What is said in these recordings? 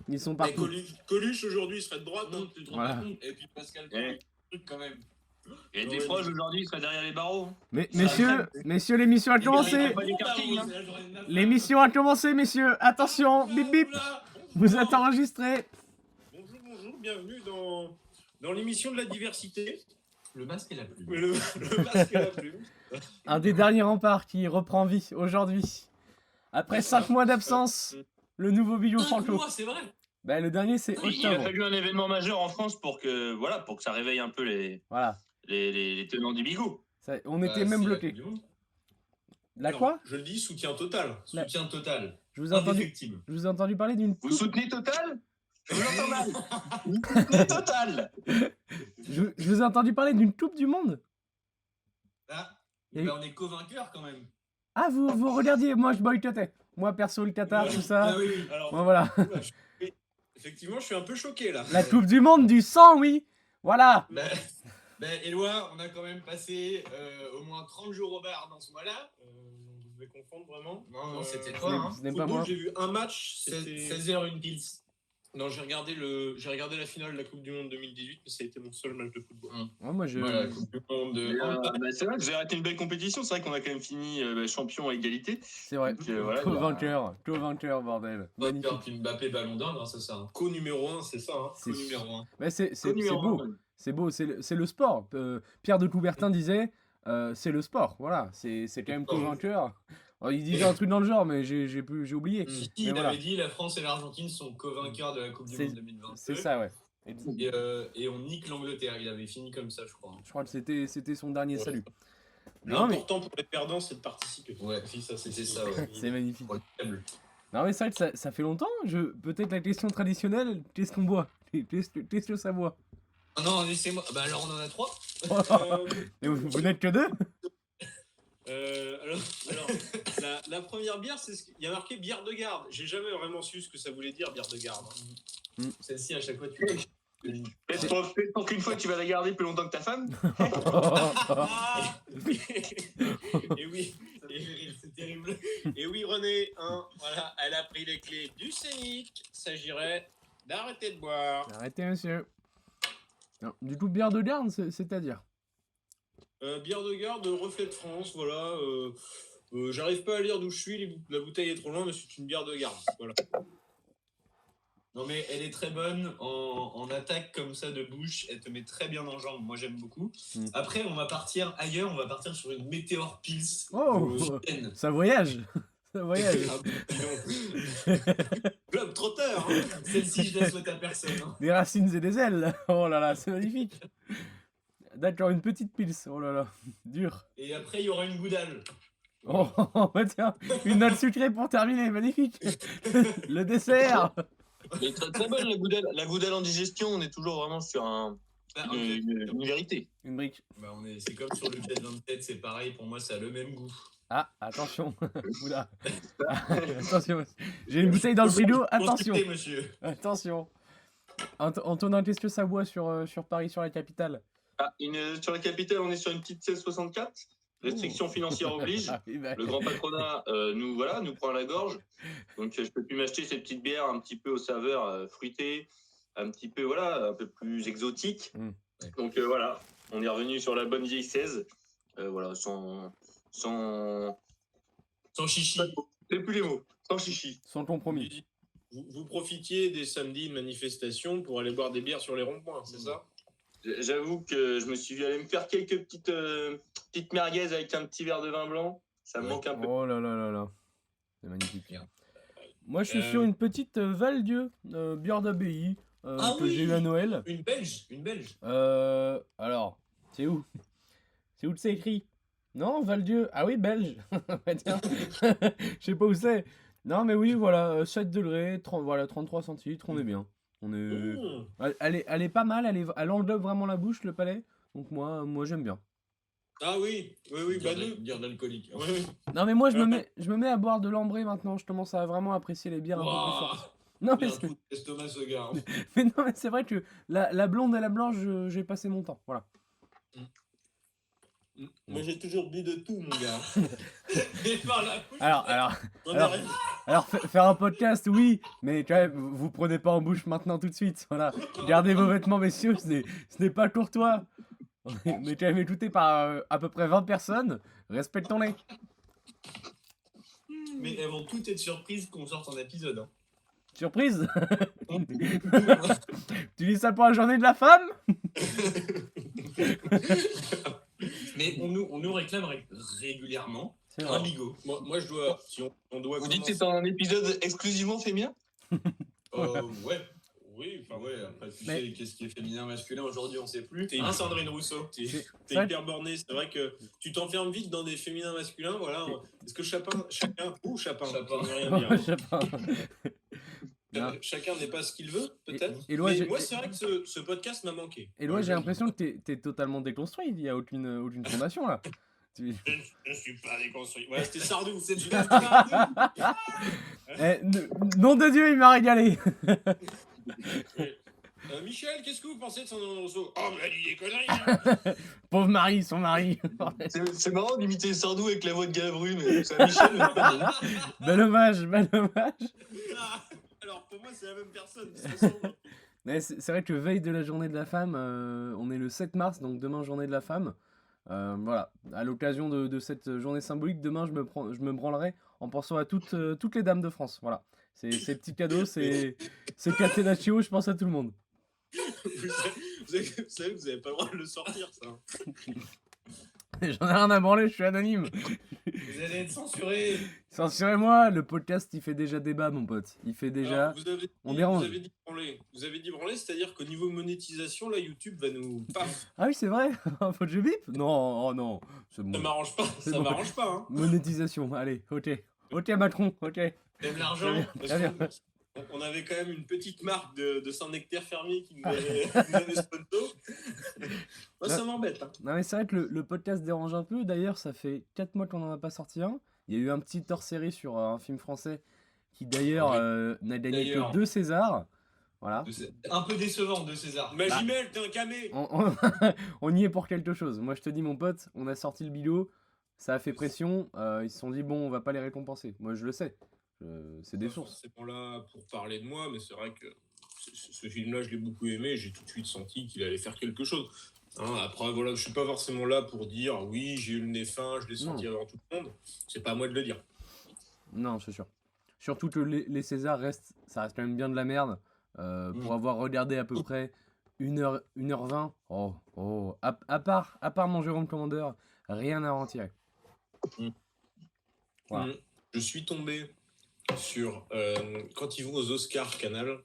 Ils sont Et partout. Coluche aujourd'hui il serait de droite, hein, tu te rends Voilà. pas compte. Et puis Pascal Coy, truc quand même. Et Ouais, Desproges aujourd'hui, il serait derrière les barreaux. Mais, Ça messieurs, l'émission a Il commencé. mériterait pas du karting, hein. L'émission a commencé, messieurs. Attention, bip bip. Vous êtes enregistrés. Bonjour, bienvenue dans l'émission de la diversité. Le masque et la plume. Le masque et la plume. Un des derniers remparts qui reprend vie aujourd'hui. Après 5 mois d'absence, le nouveau Bilou Franco. C'est vrai. Bah, le dernier, c'est Il a octobre. fallu un événement majeur en France pour que ça réveille un peu Voilà. les tenants du bigot. Ça, on était même bloqués. La quoi? Je le dis, soutien total. Soutien total. Je vous ai entendu parler d'une. Vous soutenez Total? Je vous entends mal. Vous soutenez Total? Je vous ai entendu parler d'une Coupe du Monde. Ah, Et- ben, on est co-vainqueurs quand même. Ah, vous regardiez, moi je boycottais. Moi perso, le Qatar, tout ça. Ah oui, oui. Alors, Moi voilà. effectivement, je suis un peu choqué là. La Coupe du Monde du sang, oui. Voilà. Ben, Éloi, on a quand même passé au moins 30 jours au bar dans ce mois-là. Vous devez confondre vraiment. Non, c'était Ce toi. n'est- Hein. ce n'est pas Football, moi. j'ai vu un match, 16h une pils. Non, j'ai regardé la finale de la Coupe du Monde 2018, mais ça a été mon seul match de football. Ouais, moi je. Voilà, la Coupe du Monde. C'est vrai que j'ai arrêté une belle compétition. C'est vrai qu'on a quand même fini champion à égalité. C'est vrai. Donc, voilà, Co-vainqueur, bordel. Magnifique. Mbappé Ballon d'Or grâce à ça. Hein. Co-numéro 1, c'est ça. Hein. C'est- Co-numéro 1. Mais c'est Numéro beau. un. C'est beau, c'est le sport. Pierre de Coubertin disait c'est le sport. Voilà, c'est quand même co-vainqueur. Alors, il disait un truc dans le genre, mais j'ai oublié. Si, Mais il voilà. avait dit la France et l'Argentine sont co-vainqueurs de la Coupe du Monde 2022. C'est ça, ouais. Et on nique l'Angleterre. Il avait fini comme ça, je crois. Je crois que c'était son dernier Ouais. salut. Non, mais L'important pour les perdants, c'est de participer. Ouais, si, ça, c'était ça. Ouais. c'est magnifique. Incroyable. Non, mais c'est vrai que ça fait longtemps. Peut-être la question traditionnelle, qu'est-ce qu'on boit? Qu'est-ce que ça boit? Ah non, laissez-moi. Bah alors, on en a 3. Mais vous n'êtes que deux? Alors la première bière, c'est il y a marqué bière de garde. J'ai jamais vraiment su ce que ça voulait dire, bière de garde. Mm. Celle-ci, à chaque fois, tu. Peut-être pour qu'une fois tu vas la garder plus longtemps que ta femme. Ah et oui, c'est terrible. Et oui, René, hein, voilà, elle a pris les clés du Scénic. S'agirait d'arrêter de boire. Arrêtez, monsieur. Non, du coup, bière de garde, c'est-à-dire? Bière de garde, reflet de France, voilà. J'arrive pas à lire d'où je suis, la bouteille est trop loin, mais c'est une bière de garde. Voilà. Non mais elle est très bonne en attaque comme ça de bouche, elle te met très bien en jambe, moi j'aime beaucoup. Mm. Après on va partir ailleurs, on va partir sur une Météor Pils. Oh, ça voyage. Ça voyage. Globe trotteur, hein. Celle-ci je la souhaite à personne. Hein. Des racines et des ailes. Oh là là, c'est magnifique. D'accord, une petite pils. Oh là là, dur. Et après il y aura une goudale. Oh, bah tiens, une note sucrée pour terminer, magnifique. Le dessert. Elle est très, très bonne la goudelle en digestion. On est toujours vraiment sur une vérité. Une brique. Bah, c'est comme sur le jet 27, c'est pareil, pour moi ça a le même goût. Ah, attention. Oula. Attention. J'ai une bouteille dans le frigo. Attention. Consultez, monsieur. Attention. Antonin, qu'est-ce que ça boit sur Paris, sur la capitale? Sur la capitale, on est sur une petite 1664. Restriction financière oblige. Ah, oui, bah. Le grand patronat nous prend à la gorge. Donc je peux plus m'acheter ces petites bières un petit peu aux saveurs fruitées, un petit peu un peu plus exotiques. Mm. Donc voilà, on est revenu sur la bonne vieille 16. Voilà, sans chichi. C'est plus les mots. Sans chichi. Sans compromis. Vous profitiez des samedis de manifestation pour aller boire des bières sur les ronds-points, c'est ça? J'avoue que je me suis allé me faire quelques petites merguez avec un petit verre de vin blanc. Ça me manque un peu. Oh là là là là. C'est magnifique. Bien. Moi, je suis sur une petite Val-Dieu, bière d'abbaye, que oui. j'ai eu à Noël. Une belge. Alors, c'est où? C'est où que c'est écrit? Non, Val-Dieu. Ah oui, belge. Bah, tiens. Je sais pas où c'est. Non, mais oui, voilà, 7 degrés, 33 centilitres, on est bien. On est... Elle est pas mal, elle englobe vraiment la bouche, le palais. Donc moi j'aime bien. Ah oui, bah nous. Dire d'alcoolique. Oui. Non, mais moi, je me mets à boire de l'ambré maintenant. Je commence à vraiment apprécier les bières un peu plus fortes. Non, Il mais a un trou d'estomac, ce gars. Hein. mais non, mais c'est vrai que la blonde et la blanche, j'ai passé mon temps. Voilà. Moi, j'ai toujours bu de tout, mon gars. Et par la bouche, Alors, on alors, arrive. Alors, faire un podcast, oui, mais quand même, vous prenez pas en bouche maintenant tout de suite. Voilà. Gardez vos vêtements, messieurs, ce n'est pas courtois. On est quand même écouté par à peu près 20 personnes. Respectons-les. Mais elles vont toutes être surprises qu'on sorte un épisode. Hein. Surprise. Tu dis ça pour la journée de la femme? Mais on nous réclame régulièrement C'est un vrai. bigot. Moi, je dois. Si on doit Vous dites que commencer- c'est un épisode exclusivement féminin? Ouais. Oui, enfin ouais, après tu Mais- sais qu'est-ce qui est féminin, masculin aujourd'hui, on sait plus. T'es une Sandrine Rousseau, t'es C'est vrai hyper borné, c'est vrai que tu t'enfermes vite dans des féminins masculins, voilà. Est-ce que chacun, Chapin, Chapin. ça veut rien dire. Je sais pas. Non. Chacun n'est pas ce qu'il veut, peut-être. Et Éloi, Mais j'ai- moi, c'est vrai que ce podcast m'a manqué. Éloi, j'ai l'impression que t'es totalement déconstruit. Il n'y a aucune fondation là. Je ne suis pas déconstruit. Voilà, c'était Sardou, c'est du Sardou. Nom de Dieu, il m'a régalé. Michel, qu'est-ce que vous pensez de Sandrine Rousseau? Oh, mais elle dit des conneries. Hein. Pauvre Marie, son mari. C'est marrant d'imiter Sardou avec la voix de Galabru, mais c'est Michel. Bel hommage, bel hommage. Alors, pour moi, c'est la même personne. de toute façon. Mais c'est vrai que veille de la journée de la femme, on est le 7 mars, donc demain journée de la femme. Voilà, à l'occasion de cette journée symbolique, demain je me branlerai en pensant à toutes les dames de France. Voilà, ces petits cadeaux, c'est Catenaccio, je pense à tout le monde. Vous savez que vous n'avez pas le droit de le sortir, ça. J'en ai rien à branler, je suis anonyme. Vous allez être censuré. Censurez-moi, le podcast il fait déjà débat, mon pote. Il fait déjà. Alors, vous avez dit, on dérange. Vous avez dit branler. Vous avez dit branler, c'est-à-dire qu'au niveau monétisation, là, YouTube va nous. Paf. Ah oui, c'est vrai. Faut que je bip. Non, oh non. C'est Ça bon. m'arrange pas. C'est Ça bon. m'arrange pas. Hein. Monétisation, allez, ok. Ok, Macron, ok. T'aimes l'argent. Très bien. On avait quand même une petite marque de Saint-Nectaire fermier qui nous avait sponsor. Moi, ça m'embête. Hein. Non mais c'est vrai que le podcast dérange un peu. D'ailleurs, ça fait 4 mois qu'on n'en a pas sorti un. Il y a eu un petit hors-série sur un film français qui d'ailleurs n'a gagné D'ailleurs. que 2 Césars. Voilà. Un peu décevant de César. Magimel, t'es un camé. On y est pour quelque chose. Moi je te dis mon pote, on a sorti le bidot, ça a fait pression. Ils se sont dit bon, on va pas les récompenser. Moi je le sais. C'est des sources. C'est pas là pour parler de moi, mais c'est vrai que ce film-là, je l'ai beaucoup aimé. J'ai tout de suite senti qu'il allait faire quelque chose. Hein, après, voilà, je suis pas forcément là pour dire oui, j'ai eu le nez fin, je l'ai senti avant tout le monde. C'est pas à moi de le dire. Non, c'est sûr. Surtout que les Césars ça reste quand même bien de la merde. Pour avoir regardé à peu près 1h20. Oh. À part mon Jérôme Commandeur, rien à en tirer. Voilà. Je suis tombé sur quand ils vont aux Oscars Canal,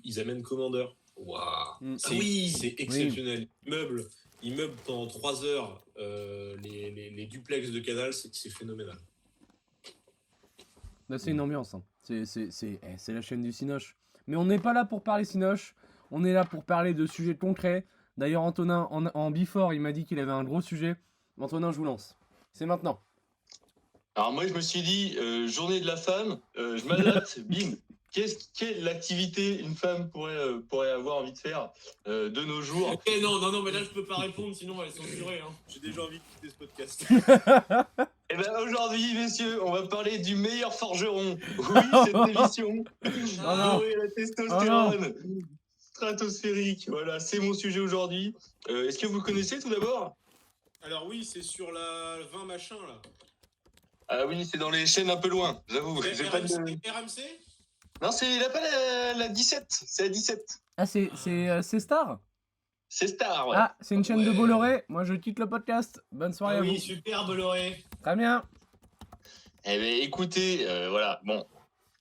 ils amènent Commandeur. Waouh, c'est exceptionnel. Ils meublent pendant 3 heures les duplex de Canal, c'est phénoménal. Là, c'est une ambiance. Hein. C'est la chaîne du Cinoche. Mais on n'est pas là pour parler Cinoche. On est là pour parler de sujets concrets. D'ailleurs, Antonin, en before, il m'a dit qu'il avait un gros sujet. Antonin, je vous lance. C'est maintenant. Alors moi, je me suis dit, journée de la femme, je m'adapte, bim. Quelle activité une femme pourrait avoir envie de faire de nos jours? Okay, non, mais là, je peux pas répondre, sinon on va être censuré. Hein. J'ai déjà envie de quitter ce podcast. Eh bien aujourd'hui, messieurs, on va parler du meilleur forgeron. Oui, cette émission. Oui, la testostérone. Stratosphérique, voilà, c'est mon sujet aujourd'hui. Est-ce que vous le connaissez tout d'abord? Alors oui, c'est sur la 20 machin, là. Ah oui, c'est dans les chaînes un peu loin, j'avoue. RMC Non, c'est pas la 17, c'est la 17. Ah, c'est Star? C'est Star, ouais. Ah, c'est une chaîne de Bolloré. Moi, je quitte le podcast. Bonne soirée à vous. Oui, super Bolloré. Très bien. Eh bien, écoutez, voilà, bon,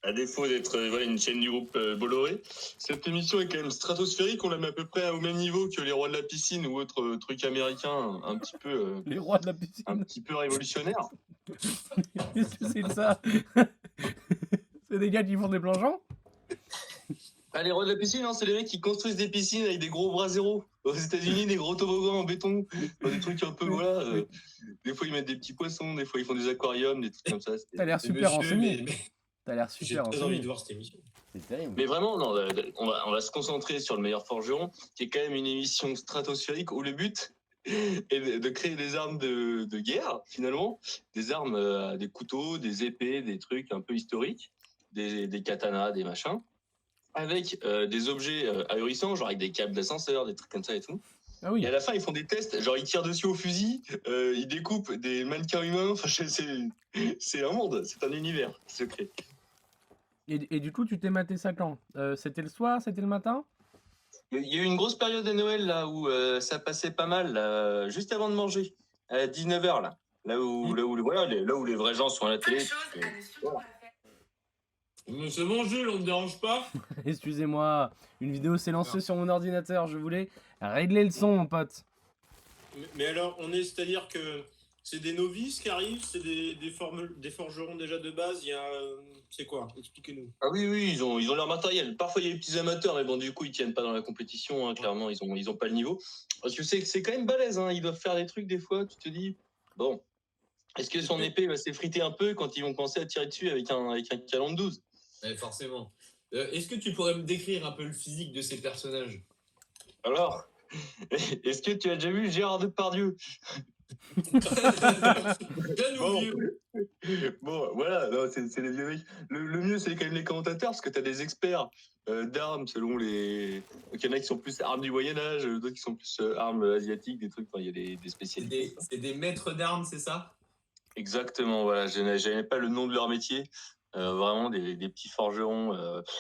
à défaut d'être une chaîne du groupe Bolloré, cette émission est quand même stratosphérique. On la met à peu près au même niveau que les rois de la piscine ou autres trucs américains un petit peu... Les rois de la piscine. Un petit peu révolutionnaires. Qu'est-ce que c'est que ça? C'est des gars qui font des plongeons? Ah, les rois de la piscine, non, c'est les mecs qui construisent des piscines avec des gros bras zéro. Aux États-Unis, des gros toboggans en béton, des trucs un peu, voilà. Des fois, ils mettent des petits poissons, des fois, ils font des aquariums, des trucs comme ça. T'as l'air super renseigné. T'as l'air J'ai super très renseigné. envie de voir cette émission. C'est terrible. Mais vraiment, non, on va se concentrer sur le meilleur forgeron, qui est quand même une émission stratosphérique où le but est de créer des armes de guerre, finalement. Des armes, des couteaux, des épées, des trucs un peu historiques. des katanas, des machins, avec des objets ahurissants, genre avec des câbles d'ascenseur, des trucs comme ça et tout. Ah oui. Et à la fin, ils font des tests, genre ils tirent dessus au fusil, ils découpent des mannequins humains. Enfin, c'est un monde, c'est un univers qui se crée. Et du coup, tu t'es maté ça quand? C'était le soir, c'était le matin? Il y a eu une grosse période de Noël là où ça passait pas mal, là, juste avant de manger, à 19h là. Là où les vrais gens sont à la télé. Voilà. Mais c'est bon, Jules, on ne dérange pas. Excusez-moi, une vidéo s'est lancée sur mon ordinateur, je voulais régler le son, mon pote. Mais alors, c'est-à-dire que c'est des novices qui arrivent, c'est des forgerons déjà de base. C'est quoi? Expliquez-nous. Ah oui, ils ont leur matériel. Parfois il y a des petits amateurs, mais bon, du coup ils tiennent pas dans la compétition. Hein, clairement, ils ont pas le niveau. Parce que c'est quand même balèze. Hein, ils doivent faire des trucs des fois. Tu te dis, bon, est-ce que son épée va s'effriter un peu quand ils vont commencer à tirer dessus avec un canon de 12? Forcément. Est-ce que tu pourrais me décrire un peu le physique de ces personnages? Alors, est-ce que tu as déjà vu Gérard Depardieu? Bon, voilà, c'est les vieux mecs. Le mieux, c'est quand même les commentateurs, parce que tu as des experts d'armes selon les. Donc, il y en a qui sont plus armes du Moyen-Âge, d'autres qui sont plus armes asiatiques, des trucs. Enfin, il y a des spécialités. C'est des maîtres d'armes, c'est ça? Exactement, voilà. Je n'avais pas le nom de leur métier. Vraiment des petits forgerons.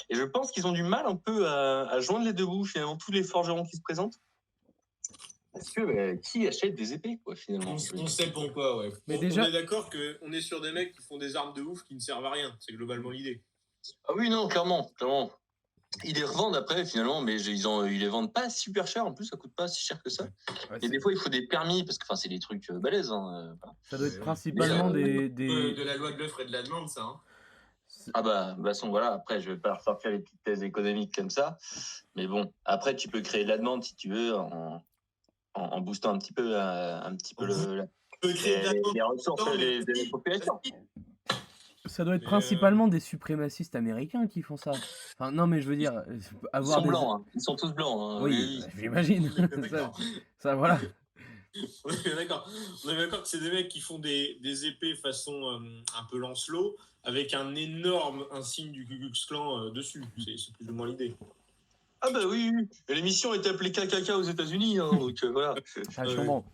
Et je pense qu'ils ont du mal un peu à joindre les deux bouts, finalement, tous les forgerons qui se présentent. Parce que qui achète des épées, quoi, finalement? On sait pourquoi, ouais. Mais On déjà, est d'accord qu'on est sur des mecs qui font des armes de ouf qui ne servent à rien. C'est globalement l'idée. Ah oui, non, clairement. Ils les revendent après, finalement, mais ils les vendent pas super cher. En plus, ça coûte pas si cher que ça. ouais, Et des fois, il faut des permis, parce que c'est des trucs balèzes. Hein. ça doit être principalement De la loi de l'offre et de la demande, ça. Hein. Ah bah, de toute façon, voilà, après, je vais pas ressortir les petites thèses économiques comme ça. Mais bon, après, tu peux créer de la demande, si tu veux, en boostant un petit peu les ressources des populations. Ça doit être Mais, principalement des suprémacistes américains qui font ça. Enfin, non, mais je veux dire, Ils avoir sont des... blancs, hein. Ils sont tous blancs. Hein. Oui, j'imagine. D'accord. ça, voilà. On est d'accord. On est d'accord que c'est des mecs qui font des épées façon un peu Lancelot avec un énorme insigne du Ku Klux Klan dessus. C'est plus ou moins l'idée. Ah bah oui. Et l'émission est appelée KKK aux États-Unis, hein, donc voilà. Ah, je comprends.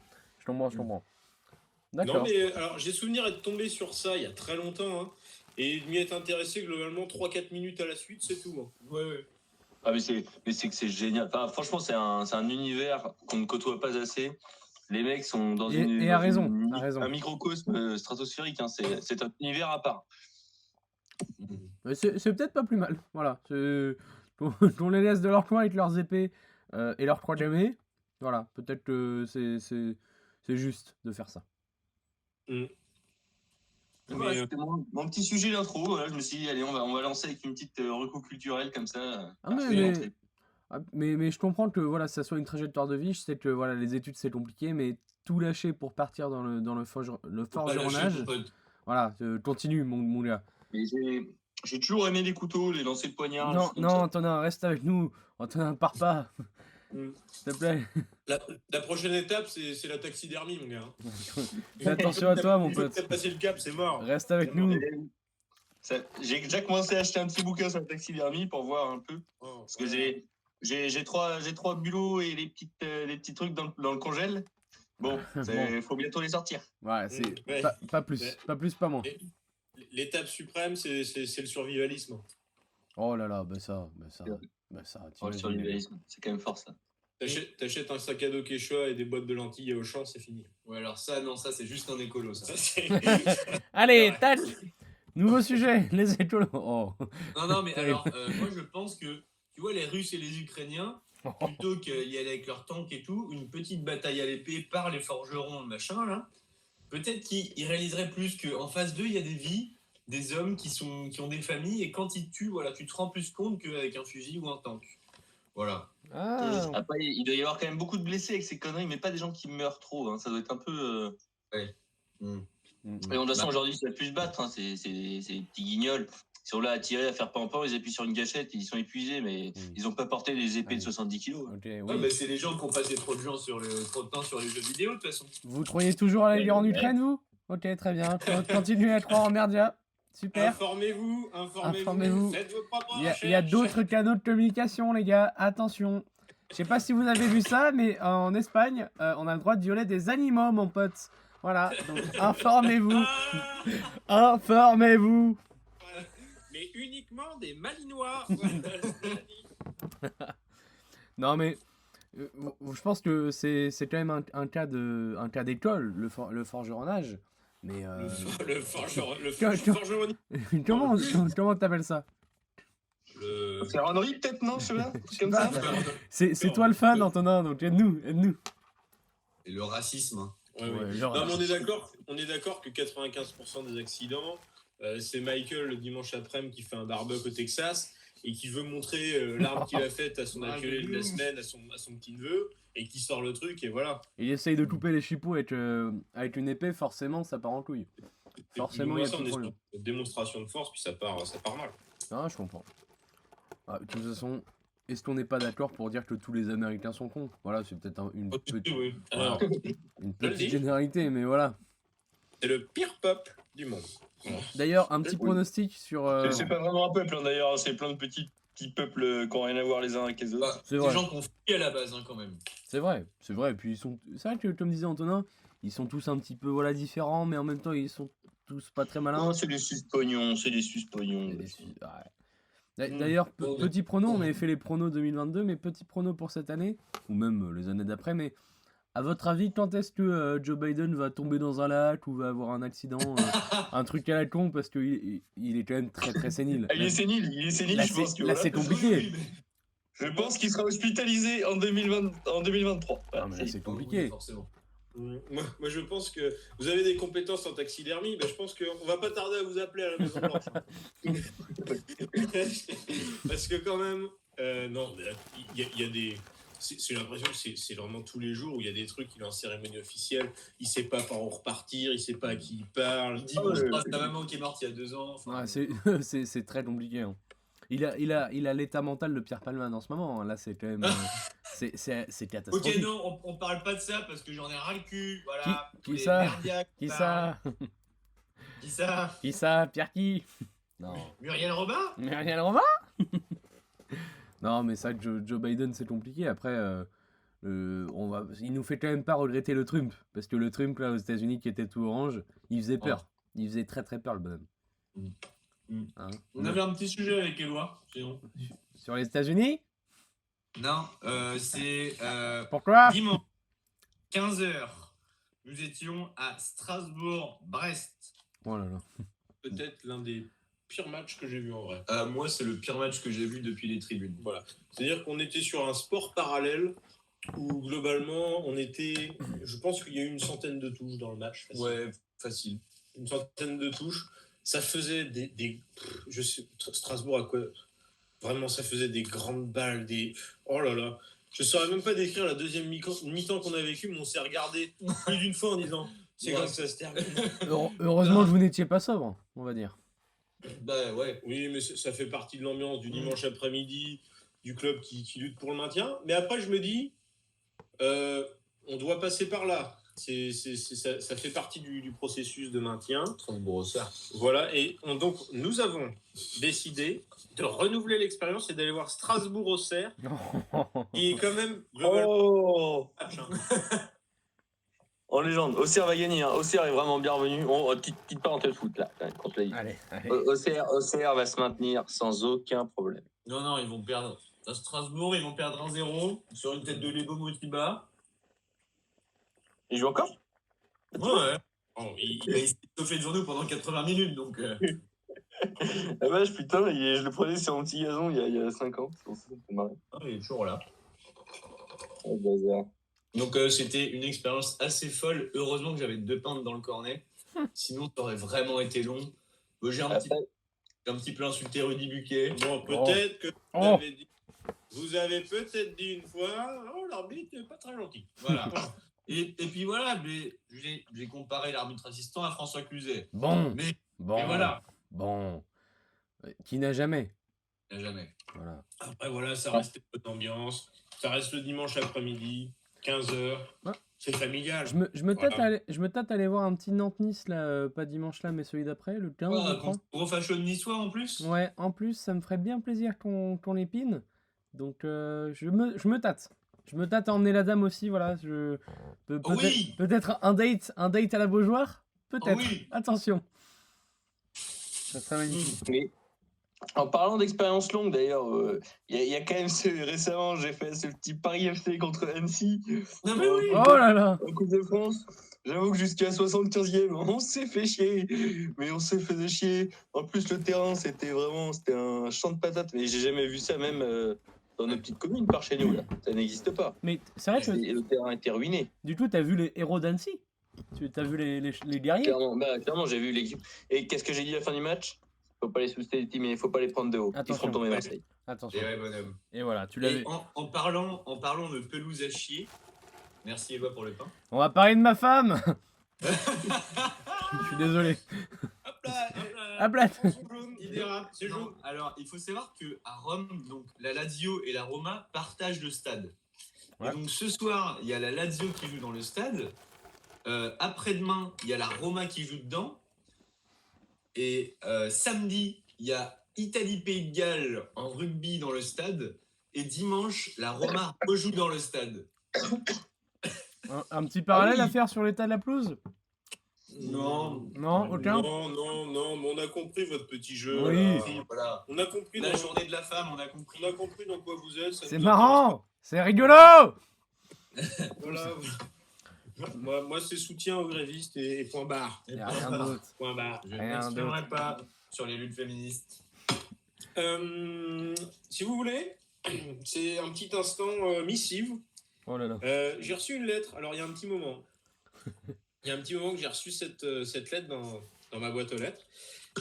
Non, D'accord. mais alors j'ai souvenir d'être tombé sur ça il y a très longtemps hein, et de m'y être intéressé globalement 3-4 minutes à la suite, c'est tout. Hein. Ouais. Ah mais c'est génial. Enfin, franchement, c'est un univers qu'on ne côtoie pas assez. Les mecs sont dans À raison. un microcosme stratosphérique. Hein. C'est un univers à part. Mais c'est peut-être pas plus mal. Voilà. Qu'on les laisse de leur coin avec leurs épées et leurs croix gammées. Voilà. Peut-être que c'est juste de faire ça. Voilà, c'était mon petit sujet d'intro. Voilà, je me suis dit, allez, on va lancer avec une petite reco culturelle comme ça. Mais je comprends que voilà, ça soit une trajectoire de vie. Je sais que voilà, les études c'est compliqué, mais tout lâcher pour partir dans le forgeronnage. Voilà, continue mon gars. Mais j'ai toujours aimé les couteaux, les lancers de poignard. Non, Antonin, reste avec nous. Antonin, pars pas. S'il te plaît. La prochaine étape, c'est la taxidermie, mon gars. Fais attention à toi, mon pote. T'as passé le cap, c'est mort. Reste avec nous. J'ai déjà commencé à acheter un petit bouquin sur la taxidermie pour voir un peu. Parce que j'ai trois bulots et les petits trucs dans le congèle. Bon, faut bientôt les sortir. Ouais, c'est pas plus. Ouais. Pas plus, pas moins. L'étape suprême, c'est le survivalisme. Oh là là, ça. Le survivalisme, c'est quand même fort ça. T'achètes un sac à dos Quechua et des boîtes de lentilles au champ, c'est fini. Ouais, alors ça, c'est juste un écolo, ça. Allez, tac. Nouveau sujet, les écolos. Oh. Non, mais alors, moi je pense que, tu vois, les Russes et les Ukrainiens, plutôt qu'y aller avec leurs tanks et tout, une petite bataille à l'épée par les forgerons, machin, là, peut-être qu'ils réaliseraient plus qu'en phase 2, il y a des vies, des hommes qui ont des familles, et quand ils tuent, voilà, tu te rends plus compte qu'avec un fusil ou un tank. Voilà. Ah. Après, il doit y avoir quand même beaucoup de blessés avec ces conneries, mais pas des gens qui meurent trop. Hein. Ça doit être un peu. Ouais. Et de toute façon, aujourd'hui, ça va plus se battre. Hein. C'est des petits guignols. Ils sont là à tirer, à faire pampan, ils appuient sur une gâchette, ils sont épuisés, mais ils n'ont pas porté des épées de 70 kilos. Hein. Okay, oui. Ouais, bah, c'est les gens qui ont passé trop de temps sur les jeux vidéo, de toute façure. Vous croyez toujours à la guerre en Ukraine, vous? Ok, très bien. Continuez à croire en Merdia. super. Informez-vous. Informez-vous. Faites vos propres Il y a recherches. d'autres canaux de communication, les gars. Attention. Je sais pas si vous avez vu ça, mais en Espagne, on a le droit de violer des animaux, mon pote. Voilà. Donc, informez-vous. Ah, Informez-vous. mais uniquement des malinois. Non, mais je pense que c'est quand même un cas d'école, le forgeronnage. Mais Le forgeron. comment t'appelles ça? Le... Ferronnerie, peut-être, non, je sais pas. Je sais Comme pas. ça. C'est toi le fan, Antonin, donc aide-nous. Et le racisme. Hein. Ouais, Ouais, ouais. genre- Non, mais on est d'accord que 95% des accidents, c'est Michael le dimanche après-midi qui fait un barbecue au Texas et qui veut montrer l'arme qu'il a faite à son acculé de la semaine, à son petit neveu, et qui sort le truc, et voilà. Il essaye de couper les chipots avec une épée, forcément, ça part en couille. Forcément, il y a ça, tout on est sur problème. une démonstration de force, puis ça part mal. Ah, je comprends. Ah, de toute façon, est-ce qu'on n'est pas d'accord pour dire que tous les Américains sont cons? Voilà, c'est peut-être une Oh, tu sais, petite, oui. voilà, Alors, une Je le petite dis. généralité, mais voilà. c'est le pire peuple du monde. D'ailleurs, un petit Oui. pronostic sur... C'est pas vraiment un peuple, hein, d'ailleurs. C'est plein de petits peuples qui n'ont rien à voir les uns avec les autres. Bah, C'est des vrai. gens qu'on fait à la base, hein, quand même. C'est vrai. Et puis c'est vrai que, comme disait Antonin, ils sont tous un petit peu voilà, différents, mais en même temps, ils sont tous pas très malins. Non, c'est des sus-pognons, c'est des sus-pognons. Et D'ailleurs, petit prono, on avait fait les pronos 2022, mais petit prono pour cette année, ou même les années d'après, mais à votre avis, quand est-ce que Joe Biden va tomber dans un lac ou va avoir un accident, un truc à la con, parce qu'il est quand même très très sénile. Ah, il est sénile, Là, je pense. là, c'est compliqué. Je pense qu'il sera hospitalisé en 2023. Ah, mais là, c'est compliqué. Forcément. Moi, je pense que vous avez des compétences en taxidermie, je pense qu'on va pas tarder à vous appeler à la Maison Blanche. Parce que quand même, non, il y a des... J'ai l'impression que c'est vraiment tous les jours où il y a des trucs, il est en cérémonie officielle, il sait pas par où repartir, il sait pas à qui il parle. Il dit bon, je passe ta maman qui est morte il y a 2 ans. Enfin, Ouais, c'est très compliqué. Hein. Il a l'état mental de Pierre Palman en ce moment. Hein. Là, c'est quand même. C'est Ok, catastrophique. non, on parle pas de ça parce que j'en ai ras le cul. Voilà. Qui Les ça merdiaques, Qui parlent. ça Qui ça Qui ça Pierre qui Non. Muriel Robin Mais rien le Romain Non, mais ça, Joe Biden, c'est compliqué. Après, il nous fait quand même pas regretter le Trump. Parce que le Trump, là, aux États-Unis, qui était tout orange, il faisait peur. Il faisait très très peur, le bonhomme. Hein On avait un petit sujet avec Éloi, sinon. Sur les États-Unis Non, c'est Pourquoi dimanche, 15h. Nous étions à Strasbourg-Brest. Oh là là. Peut-être l'un des pires matchs que j'ai vu en vrai. Moi, c'est le pire match que j'ai vu depuis les tribunes. Voilà. C'est-à-dire qu'on était sur un sport parallèle où globalement on était. Je pense qu'il y a eu une centaine de touches dans le match. Facile. Ouais, facile. Une centaine de touches. Ça faisait je sais, Strasbourg à quoi. Vraiment, ça faisait des grandes balles, oh là là. Je saurais même pas décrire la deuxième mi-temps qu'on a vécu, mais on s'est regardé plus d'une fois en disant c'est comme ça se termine. Heureusement que vous n'étiez pas sobre, on va dire. Bah ouais. Oui, mais ça fait partie de l'ambiance du dimanche après-midi, du club qui lutte pour le maintien. Mais après, je me dis, on doit passer par là. Ça fait partie du processus de maintien. Voilà, et donc nous avons décidé de renouveler l'expérience et d'aller voir Strasbourg-Auxerre, qui est quand même globalement Oh, match, hein. en légende. Auxerre va gagner. Hein. Auxerre est vraiment bienvenu. Petite parenthèse foot là, contre la Ligue. Allez. Auxerre va se maintenir sans aucun problème. Non, ils vont perdre. À Strasbourg, ils vont perdre 1-0 sur une tête de Lebo Motiba. Il joue encore? Ouais. Oh, Il a essayé de chauffer devant nous pendant 80 minutes, donc... Ah vache, putain, je le prenais sur un petit gazon il y a 5 ans. C'est pour ça que ça me fait marrer. il est toujours là. Oh, bazar. Donc c'était une expérience assez folle. Heureusement que j'avais 2 pintes dans le cornet. Sinon, ça aurait vraiment été long. J'ai un petit peu insulté Rudy Buquet. bon, peut-être que vous avez peut-être dit une fois, l'arbitre n'est pas très gentil. Voilà. Et puis voilà, j'ai comparé l'arbitre assistant à François Cluzet. Bon. Mais Bon. Qui n'a jamais. jamais. Voilà. Après, voilà, ça reste une bonne ambiance. Ça reste le dimanche après-midi, 15h. Ouais. C'est familial. Je me tâte à aller voir un petit Nantes-Nice, là, pas dimanche là, mais celui d'après, le 15, je crois. Gros fashion niçois en plus. Ouais, en plus, ça me ferait bien plaisir qu'on l'épine. Donc, je me tâte. Je me tâte à emmener la dame aussi, voilà. Oui. Peut-être un date à la Beaujoire. Peut-être. Oui. Attention. Ça serait magnifique. Mais en parlant d'expérience longue, d'ailleurs, il y a quand même récemment, j'ai fait ce petit Paris FC contre Annecy. Non mais oui. Oh là là. En Coupe de France. J'avoue que jusqu'à 75e, on s'est fait chier. Mais on s'est fait chier. En plus, le terrain, c'était un champ de patates. Mais j'ai jamais vu ça, même dans nos petites communes par chez nous. Là. Ça n'existe pas. Mais c'est vrai que Et le terrain était ruiné. du coup, t'as vu les héros d'Annecy? T'as vu les guerriers? Clairement, j'ai vu l'équipe. Et qu'est-ce que j'ai dit à la fin du match? Faut pas les sous-estimer, faut pas les prendre de haut. Ils feront tomber Marseille. Attention. Et ouais, bonhomme. Et voilà, tu l'avais. Et en parlant de pelouse à chier, merci Eva pour le pain. On va parler de ma femme. Je suis désolé. Hop là, Hop là. Il dérape, c'est jaune. Alors, il faut savoir que à Rome, donc la Lazio et la Roma partagent le stade. Ouais. Et donc ce soir, il y a la Lazio qui joue dans le stade. Après-demain, il y a la Roma qui joue dedans. Et samedi, il y a Italie-Pays de Galles en rugby dans le stade. Et dimanche, la Roma rejoue dans le stade. Un petit parallèle à faire sur l'état de la pelouse? Non. Non, aucun? Non, mais on a compris votre petit jeu. Oui. Là. Voilà. On a compris La journée de la femme, on a compris. on a compris dans quoi vous êtes. ça C'est nous marrant. C'est rigolo. intéresse. Voilà. Moi, c'est soutien aux grévistes et point barre. Y a rien d'autre. Point barre. Je Rien n'exprimerai pas sur les luttes féministes. Si vous voulez, c'est un petit instant missive. Oh là là. J'ai reçu une lettre. Alors, il y a un petit moment. Il y a un petit moment que j'ai reçu cette lettre dans ma boîte aux lettres.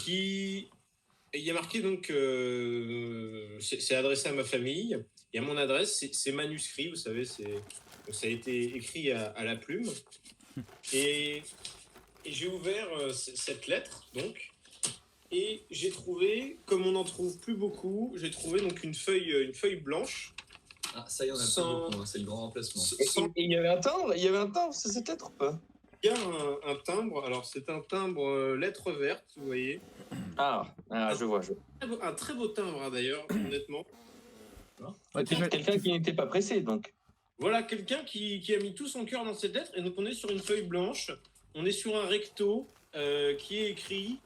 Il y a marqué donc, c'est adressé à ma famille. Il y a mon adresse, c'est manuscrit, vous savez, ça a été écrit à la plume. Et j'ai ouvert cette lettre, donc, et j'ai trouvé, comme on n'en trouve plus beaucoup, j'ai trouvé donc une feuille blanche. Ah, ça y est, on a Sans- pas beaucoup, hein, c'est le grand remplacement. Et il y avait un timbre, c'est cette lettre ou pas? Il y a un timbre, alors c'est un timbre lettre verte, vous voyez. Ah, je vois. Un très beau timbre, hein, d'ailleurs, honnêtement. Ouais, tu fais- Quelqu'un qui n'était pas pressé, donc. Voilà, quelqu'un qui a mis tout son cœur dans cette lettre. Et donc, on est sur une feuille blanche. On est sur un recto qui est écrit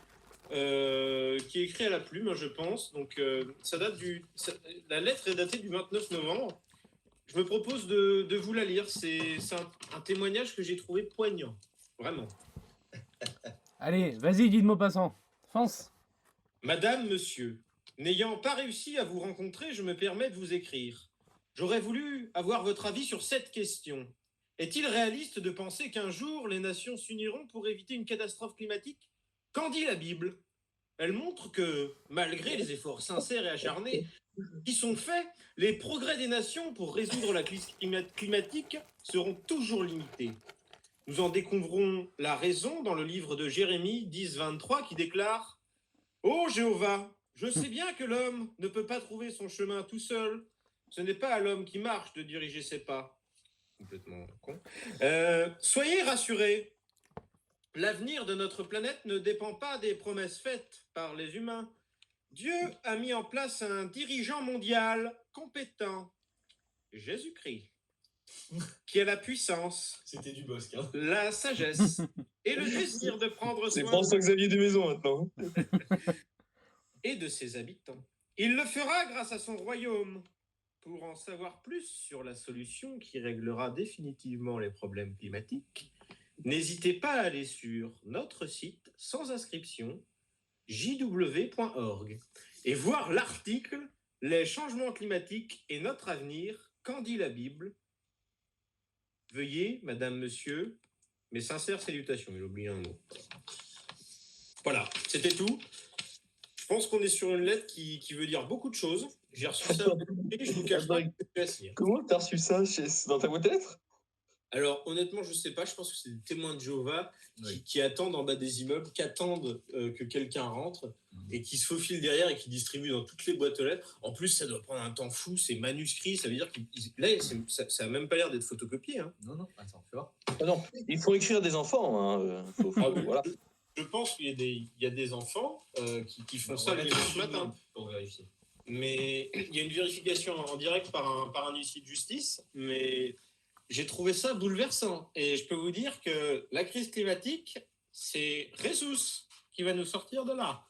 à la plume, hein, je pense. Donc, la lettre est datée du 29 novembre. Je me propose de vous la lire. C'est un témoignage que j'ai trouvé poignant. Vraiment. Allez, vas-y, Guy de Maupassant. Fonce. Madame, monsieur, n'ayant pas réussi à vous rencontrer, je me permets de vous écrire. J'aurais voulu avoir votre avis sur cette question. Est-il réaliste de penser qu'un jour les nations s'uniront pour éviter une catastrophe climatique? Qu'en dit la Bible? Elle montre que, malgré les efforts sincères et acharnés qui sont faits, les progrès des nations pour résoudre la crise climatique seront toujours limités. Nous en découvrons la raison dans le livre de Jérémie 10:23 qui déclare « Ô Jéhovah, je sais bien que l'homme ne peut pas trouver son chemin tout seul. Ce n'est pas à l'homme qui marche de diriger ses pas. » Complètement con. Soyez rassurés. L'avenir de notre planète ne dépend pas des promesses faites par les humains. Dieu a mis en place un dirigeant mondial compétent, Jésus-Christ, qui a la puissance, C'était du bosque, hein. la sagesse et le désir de prendre C'est soin François-Xavier de Maison maintenant. et de ses habitants. Il le fera grâce à son royaume. Pour en savoir plus sur la solution qui réglera définitivement les problèmes climatiques, n'hésitez pas à aller sur notre site sans inscription jw.org et voir l'article « Les changements climatiques et notre avenir, qu'en dit la Bible ?» Veuillez, madame, monsieur, mes sincères salutations. J'ai oublié un mot. Voilà, c'était tout. Je pense qu'on est sur une lettre qui veut dire beaucoup de choses. J'ai reçu ça et je vous cache pas que je suis assis. Comment t'as reçu ça dans ta boîte aux lettres? Alors, honnêtement, je sais pas. Je pense que c'est des témoins de Jéhovah qui attendent en bas des immeubles, qui attendent que quelqu'un rentre et qui se faufilent derrière et qui distribuent dans toutes les boîtes aux lettres. En plus, ça doit prendre un temps fou. C'est manuscrit. Ça veut dire que là, ça a même pas l'air d'être photocopié. Hein. Non, attends, tu vois. Ah non, il faut écrire des enfants. Hein. Voilà. Je pense qu'il y a des enfants qui font ça le dimanche matin. Pour vérifier. Mais il y a une vérification en direct par un huissier de justice. Mais j'ai trouvé ça bouleversant. Et je peux vous dire que la crise climatique, c'est Jesus qui va nous sortir de là.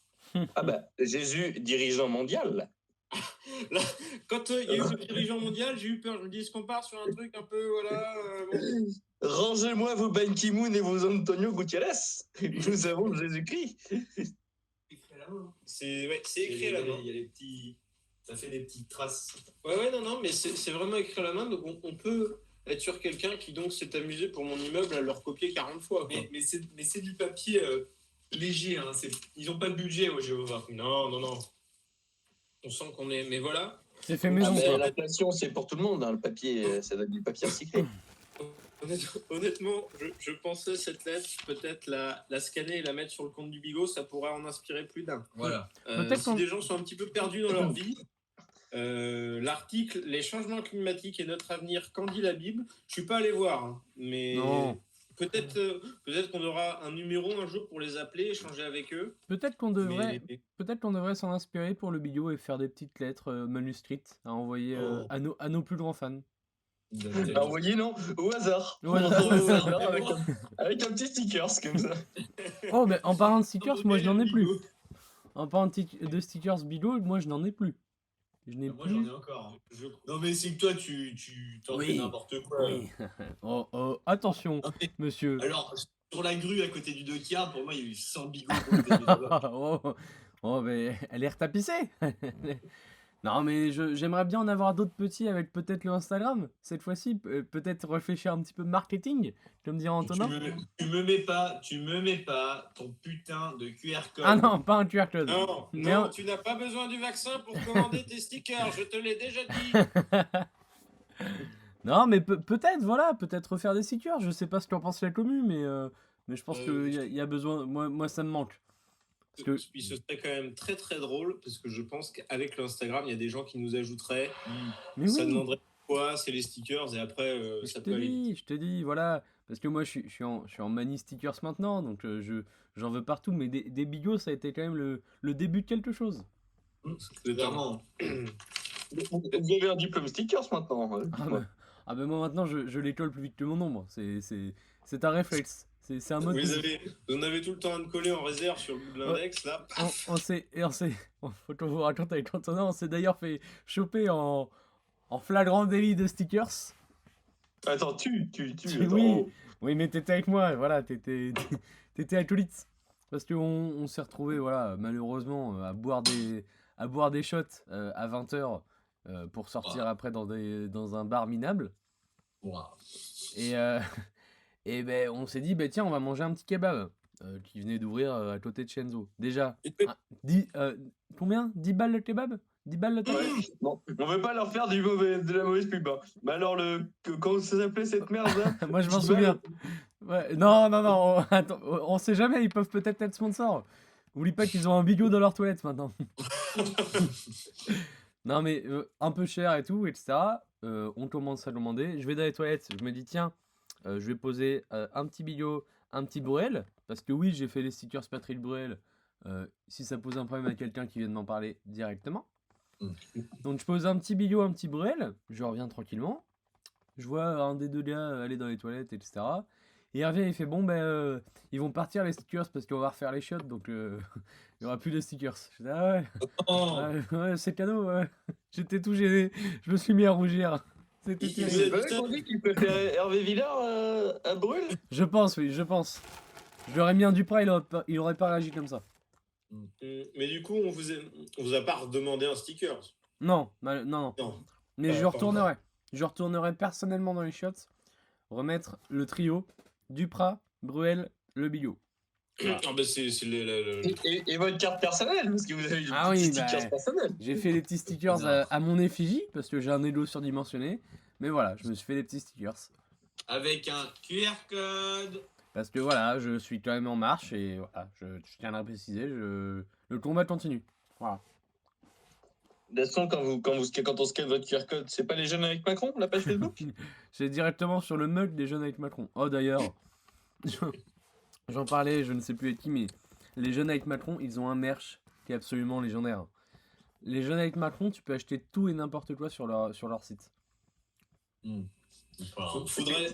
Ah bah, Jésus, dirigeant mondial. Là, quand il y a eu le dirigeant mondial, j'ai eu peur. Je me dis, est-ce qu'on part sur un truc un peu, voilà... bon. Rangez-moi vos Ban Ki-moon et vos Antonio Gutiérrez. Nous avons Jésus-Christ. C'est écrit à la main. Il y a les petits... Ça fait des petites traces. Ouais, non, mais c'est vraiment écrit à la main. Donc on peut être sur quelqu'un qui donc s'est amusé pour mon immeuble à le recopier 40 fois. Quoi. Mais c'est du papier léger. Hein. Ils n'ont pas de budget au Jéhovah. Non. On sent qu'on est... Mais voilà. C'est fait maison, quoi. L'inflation, c'est pour tout le monde. Hein. Le papier, ça donne du papier recyclé. Honnêtement, je pensais cette lettre, peut-être la scanner et la mettre sur le compte du Bigot, ça pourrait en inspirer plus d'un. Voilà. Si des gens sont un petit peu perdus dans leur vie, l'article « Les changements climatiques et notre avenir, qu'en dit la Bible ?» Je suis pas allé voir, hein, mais Non. peut-être qu'on aura un numéro un jour pour les appeler, échanger avec eux. Peut-être qu'on devrait, Mais- peut-être qu'on devrait s'en inspirer pour le Bigot et faire des petites lettres manuscrites à envoyer Oh. à nos plus grands fans. Alors, vous voyez, non, au hasard. Au hasard. Avec un petit sticker, comme ça. Oh, mais en parlant de stickers, moi je n'en ai plus. Bigot. En parlant de stickers Bigot, moi je n'en ai plus. Je n'ai Moi, j'en plus. ai encore. Hein. Non, mais c'est que toi, tu t'en Oui. fais n'importe quoi. Oui. Oh, attention, Non, mais- monsieur. Alors, sur la grue à côté du dockyard, pour moi, il y a eu 100 bigots. Oh, mais elle est retapissée. Non, mais j'aimerais bien en avoir d'autres petits avec peut-être le Instagram. Cette fois-ci, peut-être réfléchir un petit peu marketing, comme dirait Antonin. Tu me mets pas ton putain de QR code. Ah non, pas un QR code. Non, Mais non, on- tu n'as pas besoin du vaccin pour commander tes stickers, je te l'ai déjà dit. Non, mais peut-être, voilà, peut-être refaire des stickers. Je sais pas ce qu'en pense la commu, mais je pense qu'il y a besoin. Moi, ça me manque. Parce que Puis ce serait quand même très très drôle parce que je pense qu'avec l'Instagram, il y a des gens qui nous ajouteraient. mais Ça oui, demanderait quoi, c'est les stickers et après ça peut aller vite. je te dis, voilà. Parce que moi, je suis en manie stickers maintenant, donc j'en veux partout. Mais des bigots, ça a été quand même le début de quelque chose. Clairement. Vous avez un diplôme stickers maintenant. Ah bah moi maintenant, je les colle plus vite que mon ombre. C'est un réflexe. C'est un mode. Vous en avez tout le temps à me coller en réserve sur le bout de l'index là. On s'est, faut qu'on vous raconte avec Antonin, on s'est d'ailleurs fait choper en flagrant délit de stickers. Attends, Oui, oui, mais t'étais avec moi, voilà, t'étais acolyte. Parce qu'on on s'est retrouvé, voilà, malheureusement, à boire des shots à 20h pour sortir après dans un bar minable. Wow. Et ben on s'est dit, bah tiens, on va manger un petit kebab qui venait d'ouvrir à côté de Shenzo. Déjà, 10, combien 10 balles le kebab 10 balles le tabac. Bon, on veut pas leur faire de la mauvaise pub. Hein. Mais alors, comment ça s'appelait cette merde là Moi je m'en souviens. Ouais, non, attends, on sait jamais, ils peuvent peut-être être sponsors. Oublie pas qu'ils ont un bigot dans leurs toilettes maintenant. Non mais un peu cher et tout, etc. On commence à demander. Je vais dans les toilettes, je me dis tiens, je vais poser un petit bigot, un petit Bruel. Parce que oui, j'ai fait les stickers Patrick Bruel. Si ça pose un problème à quelqu'un qui vient de m'en parler directement. Donc je pose un petit bigot, un petit Bruel. Je reviens tranquillement. Je vois un des deux gars aller dans les toilettes, etc. Et il revient, il fait bon, ben ils vont partir les stickers parce qu'on va refaire les shots. Donc il n'y aura plus de stickers. Je dis, ah ouais, ouais, c'est cadeau. Ouais. J'étais tout gêné. Je me suis mis à rougir. C'était terrible. C'est vrai qu'on dit qu'il préfère Hervé Villard à Brûle. Je pense, oui, je pense. Je leur ai mis un Duprat, il aurait pas réagi comme ça. Mais du coup, on vous a pas redemandé un sticker. Non. Non. Mais Pas je encore. retournerai. Je retournerai personnellement dans les shots, remettre le trio Duprat, Bruel, le bigot. Ah bah c'est Et votre carte personnelle, parce que vous avez Ah des oui, stickers bah, personnels. J'ai fait des petits stickers à mon effigie parce que j'ai un ego surdimensionné. Mais voilà, je me suis fait des petits stickers. avec un QR code. Parce que voilà, je suis quand même en marche et voilà, je tiens à le préciser, le combat continue. Voilà. De toute façon, quand on scanne votre QR code, c'est pas les jeunes avec Macron, la page Facebook? C'est directement sur le mug des jeunes avec Macron. Oh d'ailleurs, j'en parlais, je ne sais plus avec qui, mais les jeunes avec Macron, ils ont un merch qui est absolument légendaire. Les jeunes avec Macron, tu peux acheter tout et n'importe quoi sur leur site. Faudrait.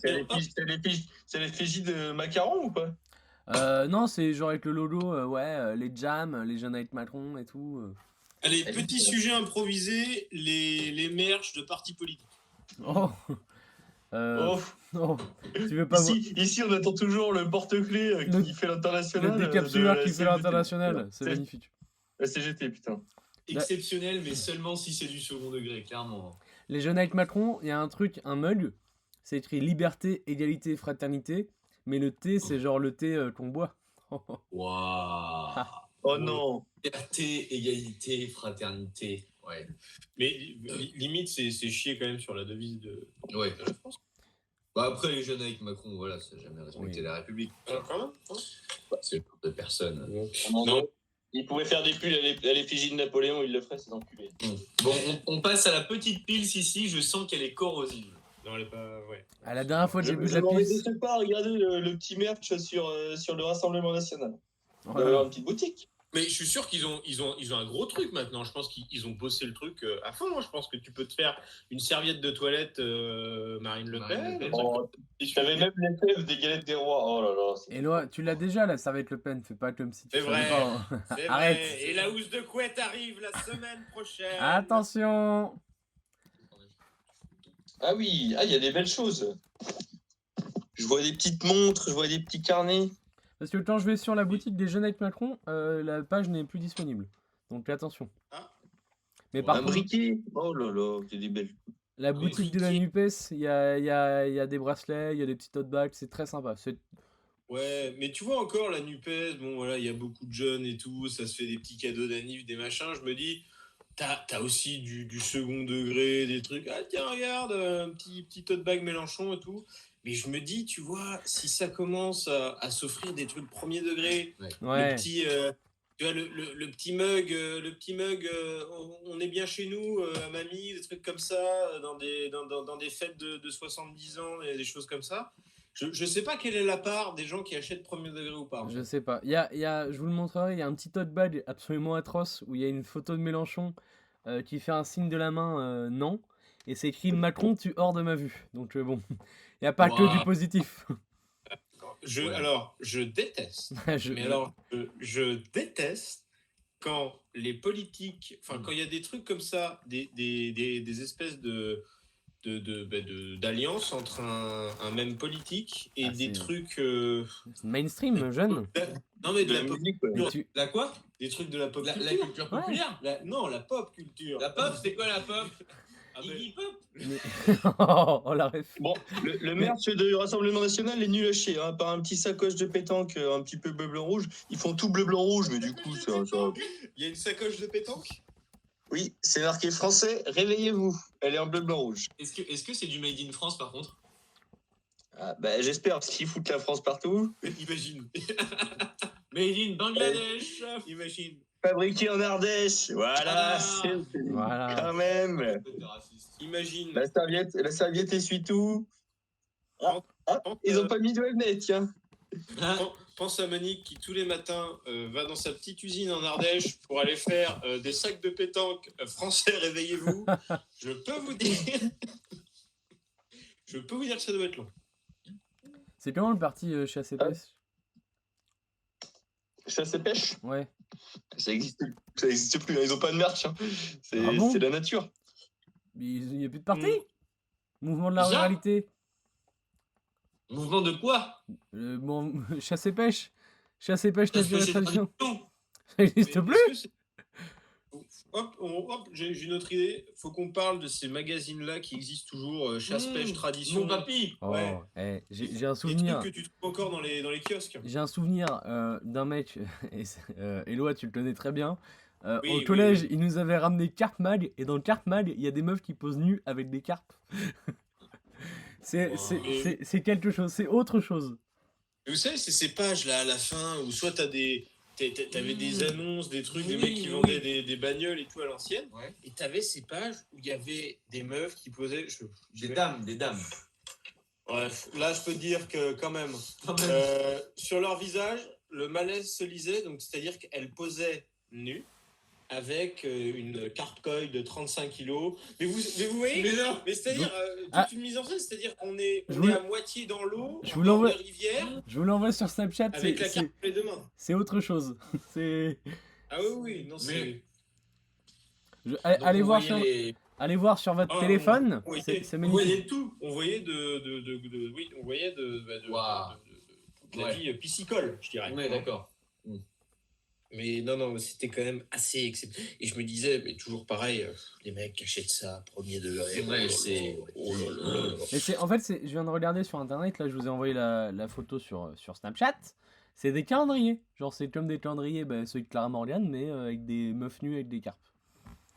C'est l'effigie de Macaron ou pas? Non, c'est genre avec le logo, les jams, les jeunes avec Macron et tout. Allez, petit sujet improvisé, les merch de partis politiques. Oh, Oh. non, tu veux pas voir Ici, on attend toujours le porte-clés qui fait l'international. le décapsuleur de la qui fait CGT. l'international, c'est C'est- magnifique. La CGT, putain. Exceptionnel, mais seulement si c'est du second degré, clairement. Les jeunes avec Macron, il y a un truc, un mug, c'est écrit liberté, égalité, fraternité, mais le thé, c'est genre le thé qu'on boit. Waouh. Oh non. Liberté, égalité, fraternité. Ouais. Mais limite, c'est chier quand même sur la devise de la France. Bah après, les jeunes avec Macron, voilà, ça n'a jamais respecté Oui. la République. Quand même, hein. Bah, c'est le genre de personne. Non. Ils pouvaient faire des pulls à l'effigie de Napoléon, ils le feraient, ces enculés. Bon, on passe à la petite pile, ici, je sens qu'elle est corrosive. Non, elle est pas. Ouais. À la dernière fois que j'ai bu de Je la m'en pisse, déçois pas, regardez le petit merch sur le Rassemblement National. oh On là va là. avoir une petite boutique. Mais je suis sûr qu'ils ont un gros truc maintenant. Je pense qu'ils ont bossé le truc à fond. Moi, je pense que tu peux te faire une serviette de toilette Marine Le Marine Le Pen. Pen. Oh, t'avais même les fèves des galettes des rois. Oh là là. c'est- Éloi, tu l'as déjà là, ça va être Le Pen, fais pas comme si tu C'est savais vrai. pas, hein. C'est Arrête. vrai. Et la housse de couette arrive la semaine prochaine. Attention. Ah oui, il y a des belles choses. Je vois des petites montres, je vois des petits carnets. Parce que quand je vais sur la boutique des jeunes avec Macron, la page n'est plus disponible. Donc attention. Ah. Mais par Un contre, briquet. Oh là là, il y a des belles. la Oui, boutique de la NUPES, il y a des bracelets, il y a des petits tote bags, c'est très sympa. Ouais, mais tu vois encore la NUPES, bon voilà, il y a beaucoup de jeunes et tout, ça se fait des petits cadeaux d'anniv, des machins. Je me dis, t'as aussi du second degré, des trucs. Ah tiens, regarde, un petit tote bag Mélenchon et tout. Mais je me dis, tu vois, si ça commence à s'offrir des trucs premier degré, Ouais. le petit, tu vois, le petit mug, on est bien chez nous, à mamie, des trucs comme ça, dans des fêtes de 70 ans, et des choses comme ça. Je sais pas quelle est la part des gens qui achètent premier degré ou pas. Je sais pas. Je vous le montrerai, il y a un petit tote bag absolument atroce où il y a une photo de Mélenchon qui fait un signe de la main non. Et c'est écrit Macron, tu hors de ma vue. Donc bon, il n'y a pas que Ouah. du positif. Alors, je déteste. Je- Mais alors, je déteste quand les politiques, enfin, quand il y a des trucs comme ça, des espèces d'alliances entre un même politique et Ah, des c'est- trucs. Mainstream, jeune. Non, mais de De la la pop musique, ouais. culture. Tu- La quoi? Des trucs de la pop La culture. culture Ouais. populaire? Non, la pop culture. La pop, c'est quoi la pop? Ah, ben, Iggy Pop? Mais- oh la ref. Bon, le merch du Rassemblement National est nul à chier, hein, par un petit sacoche de pétanque un petit peu bleu-blanc-rouge. Ils font tout bleu-blanc-rouge, mais du coup, ça... Il y a une sacoche de pétanque. Oui, c'est marqué français, réveillez-vous. Elle est en bleu-blanc-rouge. Est-ce que c'est du Made in France par contre? Ah, bah, j'espère, parce qu'ils foutent la France partout. Imagine. Made in Bangladesh! Imagine. Fabriqué en Ardèche, voilà, Ah. c'est Voilà. quand même. T'es raciste. Imagine. La serviette essuie tout. Ah, Pense, ils ont pas mis de webnet, tiens. pense à Monique qui tous les matins va dans sa petite usine en Ardèche pour aller faire des sacs de pétanque français, réveillez-vous. Je peux vous dire que ça doit être long. C'est comment le parti chasse et pêche? Chasse et pêche, Ouais. ça existe plus, hein, ils ont pas de merch. Hein. C'est Ah bon c'est la nature. Il n'y a plus de parti? Mouvement de la Bizarre. ruralité. Mouvement de quoi? Bon, chasse et pêche. Chasse et pêche, Ça se nature et faisait tradition. tradition. Ça n'existe Mais plus? est-ce que c'est- Hop, j'ai une autre idée. Faut qu'on parle de ces magazines-là qui existent toujours, chasse, pêche, tradition. Mon papy! Oh, Ouais. j'ai un Des souvenir. trucs que tu trouves encore dans les kiosques. J'ai un souvenir d'un mec, Éloi, tu le connais très bien. Oui, Au oui, collège, oui. il nous avait ramené Carpe Mag, et dans le Carpe Mag, il y a des meufs qui posent nues avec des carpes. C'est quelque chose, c'est autre chose. Vous savez, c'est ces pages-là à la fin où soit t'avais des annonces, des trucs, des Oui, mecs qui oui. vendaient des bagnoles et tout à l'ancienne. Ouais. Et t'avais ces pages où il y avait des meufs qui posaient. Des dames. Bref, là, je peux dire que quand même, Quand même. sur leur visage, le malaise se lisait. Donc, c'est-à-dire qu'elles posaient nues avec une carpe-coil de 35 kilos. Mais vous voyez, Mais non. mais c'est-à-dire toute Ah. une mise en scène, c'est-à-dire qu'on est, Je on vous est le- à moitié dans l'eau, Je en vous bord l'envoie- de rivière, Je vous l'envoie sur Snapchat, avec la carpe les deux mains. c'est autre chose. C'est... Ah oui, non, c'est... Allez on voir voyait sur... les- Allez voir sur votre Ah, téléphone, on voyait- c'est On magnifique. voyait tout. On voyait oui, on voyait Waouh. toute la Ouais. vie piscicole, je dirais. Ouais, d'accord. Mais non, c'était quand même assez exceptionnel. Et je me disais, mais toujours pareil, les mecs qui achètent ça, premier degré. C'est vrai, c'est- Oh là là là là. Mais en fait, je viens de regarder sur internet, là je vous ai envoyé la photo sur Snapchat. C'est des calendriers. Genre c'est comme des calendriers, ceux de Clara Morgan, mais avec des meufs nues avec des carpes.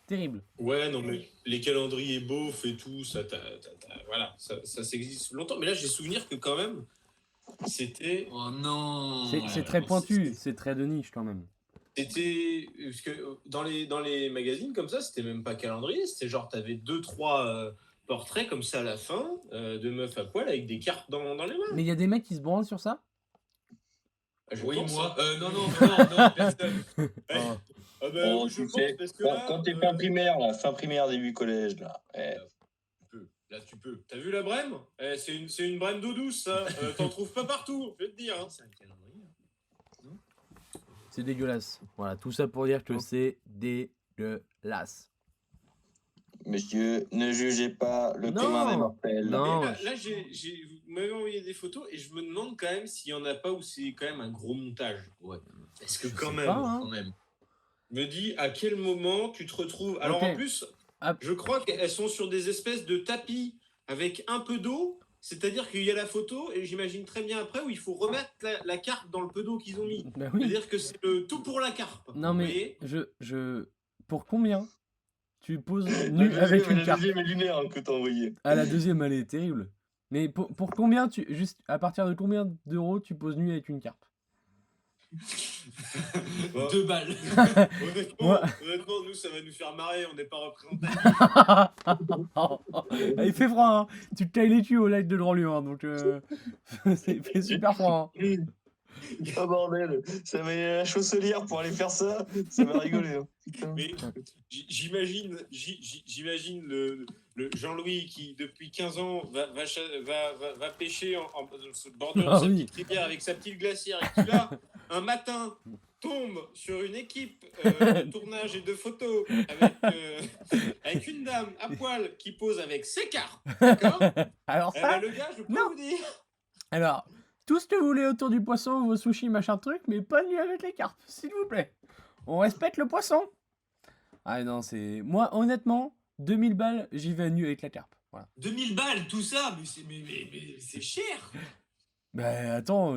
Terrible. Ouais, non, mais les calendriers beaufs et tout, ça, voilà, ça existe longtemps. Mais là, j'ai souvenir que quand même, c'était... Oh non. C'est très pointu, c'est très de niche quand même. C'était parce que dans les magazines comme ça, c'était même pas calendrier, c'était genre t'avais 2-3 portraits comme ça à la fin de meufs à poil avec des cartes dans les mains. Mais il y a des mecs qui se branlent sur ça? Je Oui, pense, moi. hein. Non, personne. Ah. Ah ben, Oh, je tu pense sais, parce que quand t'es fin primaire, là, fin primaire, début collège, là. tu peux. T'as vu la brème? C'est une brème d'eau douce, ça. T'en trouves pas partout, je vais te dire. Hein. C'est un calendrier. C'est dégueulasse. Voilà, tout ça pour dire que c'est dégueulasse. Monsieur, ne jugez pas le Non. commun des mortels. Non. Et là, vous m'avez envoyé des photos et je me demande quand même s'il y en a pas où c'est quand même un gros montage. Ouais. Parce que Je quand sais même, pas, hein. Quand même. me dis à quel moment tu te retrouves. Alors Ok. en plus, Ah. je crois qu'elles sont sur des espèces de tapis avec un peu d'eau. C'est-à-dire qu'il y a la photo et j'imagine très bien après où il faut remettre la carpe dans le peu d'eau qu'ils ont mis. Bah oui. C'est-à-dire que c'est le tout pour la carpe. Non Vous mais voyez pour combien tu poses La nu avec deuxième, une la carpe? deuxième est lunaire que t'as envoyé. Ah, la deuxième, elle est terrible. Mais pour combien juste à partir de combien d'euros tu poses nu avec une carpe? Bon, 2 balles. honnêtement, nous, ça va nous faire marrer. On n'est pas représentés. Il fait froid, hein. Tu te tailles les culs au lac de Grandlieu, hein, donc c'est fait super froid. Hein. Oh bordel, ça va aller à la chausselière pour aller faire ça, ça va rigoler. Hein. Putain. Mais j'imagine le Jean-Louis qui, depuis 15 ans, va pêcher en bordure de Ah sa oui. petite rivière avec sa petite glacière et qui, là, un matin, tombe sur une équipe de tournage et de photos avec une dame à poil qui pose avec ses cartes. D'accord? Alors Eh ça, ben, le gars, je peux non. vous dire. alors, tout ce que vous voulez autour du poisson, vos sushis, machin truc, mais pas nu avec les carpes, s'il vous plaît. On respecte le poisson. Ah non, c'est... Moi, honnêtement, 2000 balles, j'y vais nu avec la carpe. Voilà. 2000 balles, tout ça, mais c'est cher. Bah attends,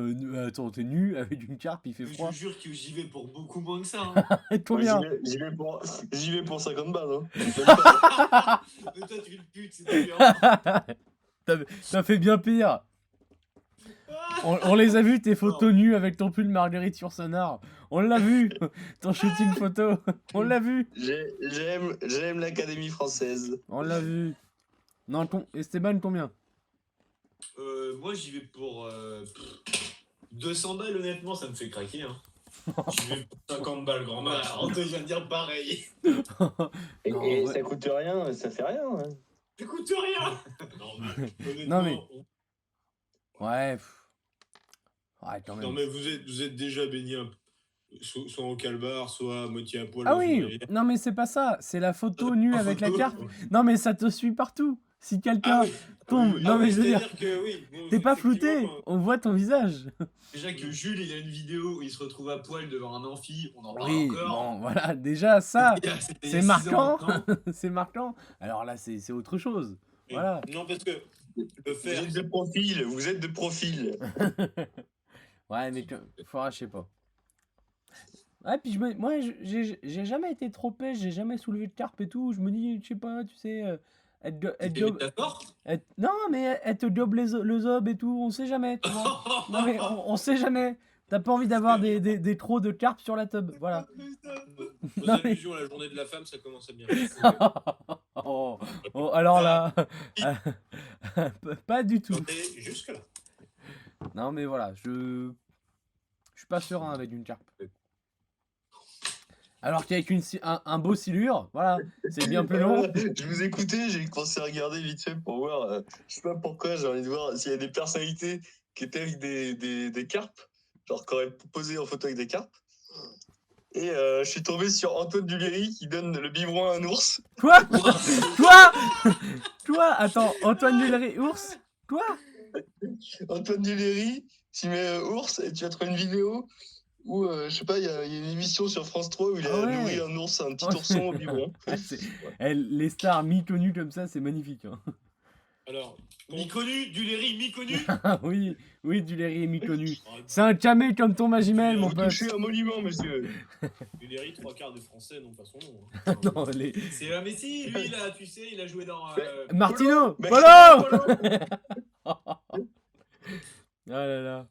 t'es nu avec une carpe, il fait Je froid. te jure que j'y vais pour beaucoup moins que ça. Hein. Et combien? J'y vais pour 50 balles. Hein. Mais toi, tu es le pute, c'est différent. T'as fait bien pire. On les a vus, tes photos nues avec ton pull Marguerite sur Sonar. On l'a vu, ton shooting photo. On l'a vu. J'aime l'Académie française. On l'a vu. Non, Esteban, combien? Moi, j'y vais pour 200 balles, honnêtement, ça me fait craquer. Hein. J'y vais pour 50 balles, grand Voilà, max. Antoine vient de dire pareil. Et, Non, et ouais. ça coûte rien, ça fait rien. Hein. Ça coûte rien. Honnêtement, Non, mais- Ouais. Ouais, quand même. non, mais vous êtes déjà baigné soit en calbar, soit à moitié à poil. Ah dans une oui, rivière. non mais c'est pas ça, c'est la photo nue En avec la photo. carpe. Non mais ça te suit partout. Si quelqu'un Ah oui. tombe, Ah non oui, mais je veux dire, c'est-à-dire que oui. Bon, t'es pas flouté, effectivement, on voit ton visage. Déjà que Jules, il a une vidéo où il se retrouve à poil devant un amphi, on en parle Oui, encore. bon, voilà, déjà ça, C'était il y c'est a 6 marquant. ans maintenant. C'est marquant. Alors là, c'est autre chose. mais- Voilà. Non, parce que le Vous faire. êtes de profil, vous êtes de profil. Ouais, mais faudra, je sais pas. Ouais, puis moi, j'ai jamais été trop pêche, j'ai jamais soulevé de carpe et tout. Je me dis, je sais pas, tu sais, elle T'es dobe- métaphore non, mais elle te dobe le zob et tout, on sait jamais, tu vois. Non, mais on sait jamais. T'as pas envie d'avoir des trous de carpe sur la tub, voilà. Vos Non, mais- allusions à la journée de la femme, ça commence à bien. oh, alors là, pas du tout. J'en ai jusque-là. Non, mais voilà, je suis pas serein avec une carpe. Alors qu'avec un beau silure, voilà, c'est bien plus long. Je vous écoutais, j'ai commencé à regarder vite fait pour voir, je sais pas pourquoi, j'ai envie de voir s'il y a des personnalités qui étaient avec des carpes, genre qui auraient posé en photo avec des carpes. Et je suis tombé sur Antoine Duléry qui donne le biberon à un ours. Quoi? Toi? Attends, Antoine Duléry, ours? Quoi? Antoine Duléry, tu mets ours et tu vas trouver une vidéo où, je sais pas, il y a une émission sur France 3 où il a Ah ouais. nourri un ours, un petit ourson au biberon. Les stars mi-connues comme ça, c'est magnifique. Hein. Alors, Mi-connu, Duléry, mi-connu. Oui, Duléry est mi-connu. C'est un camé comme ton Magimel, mon Vous pote. touchez un monument, monsieur. Duléry, 3/4 des Français n'ont pas son nom. Hein. Non, C'est mais si, lui là, tu sais, il a joué dans. Martino, Mais Polo. Polo. Ah là là.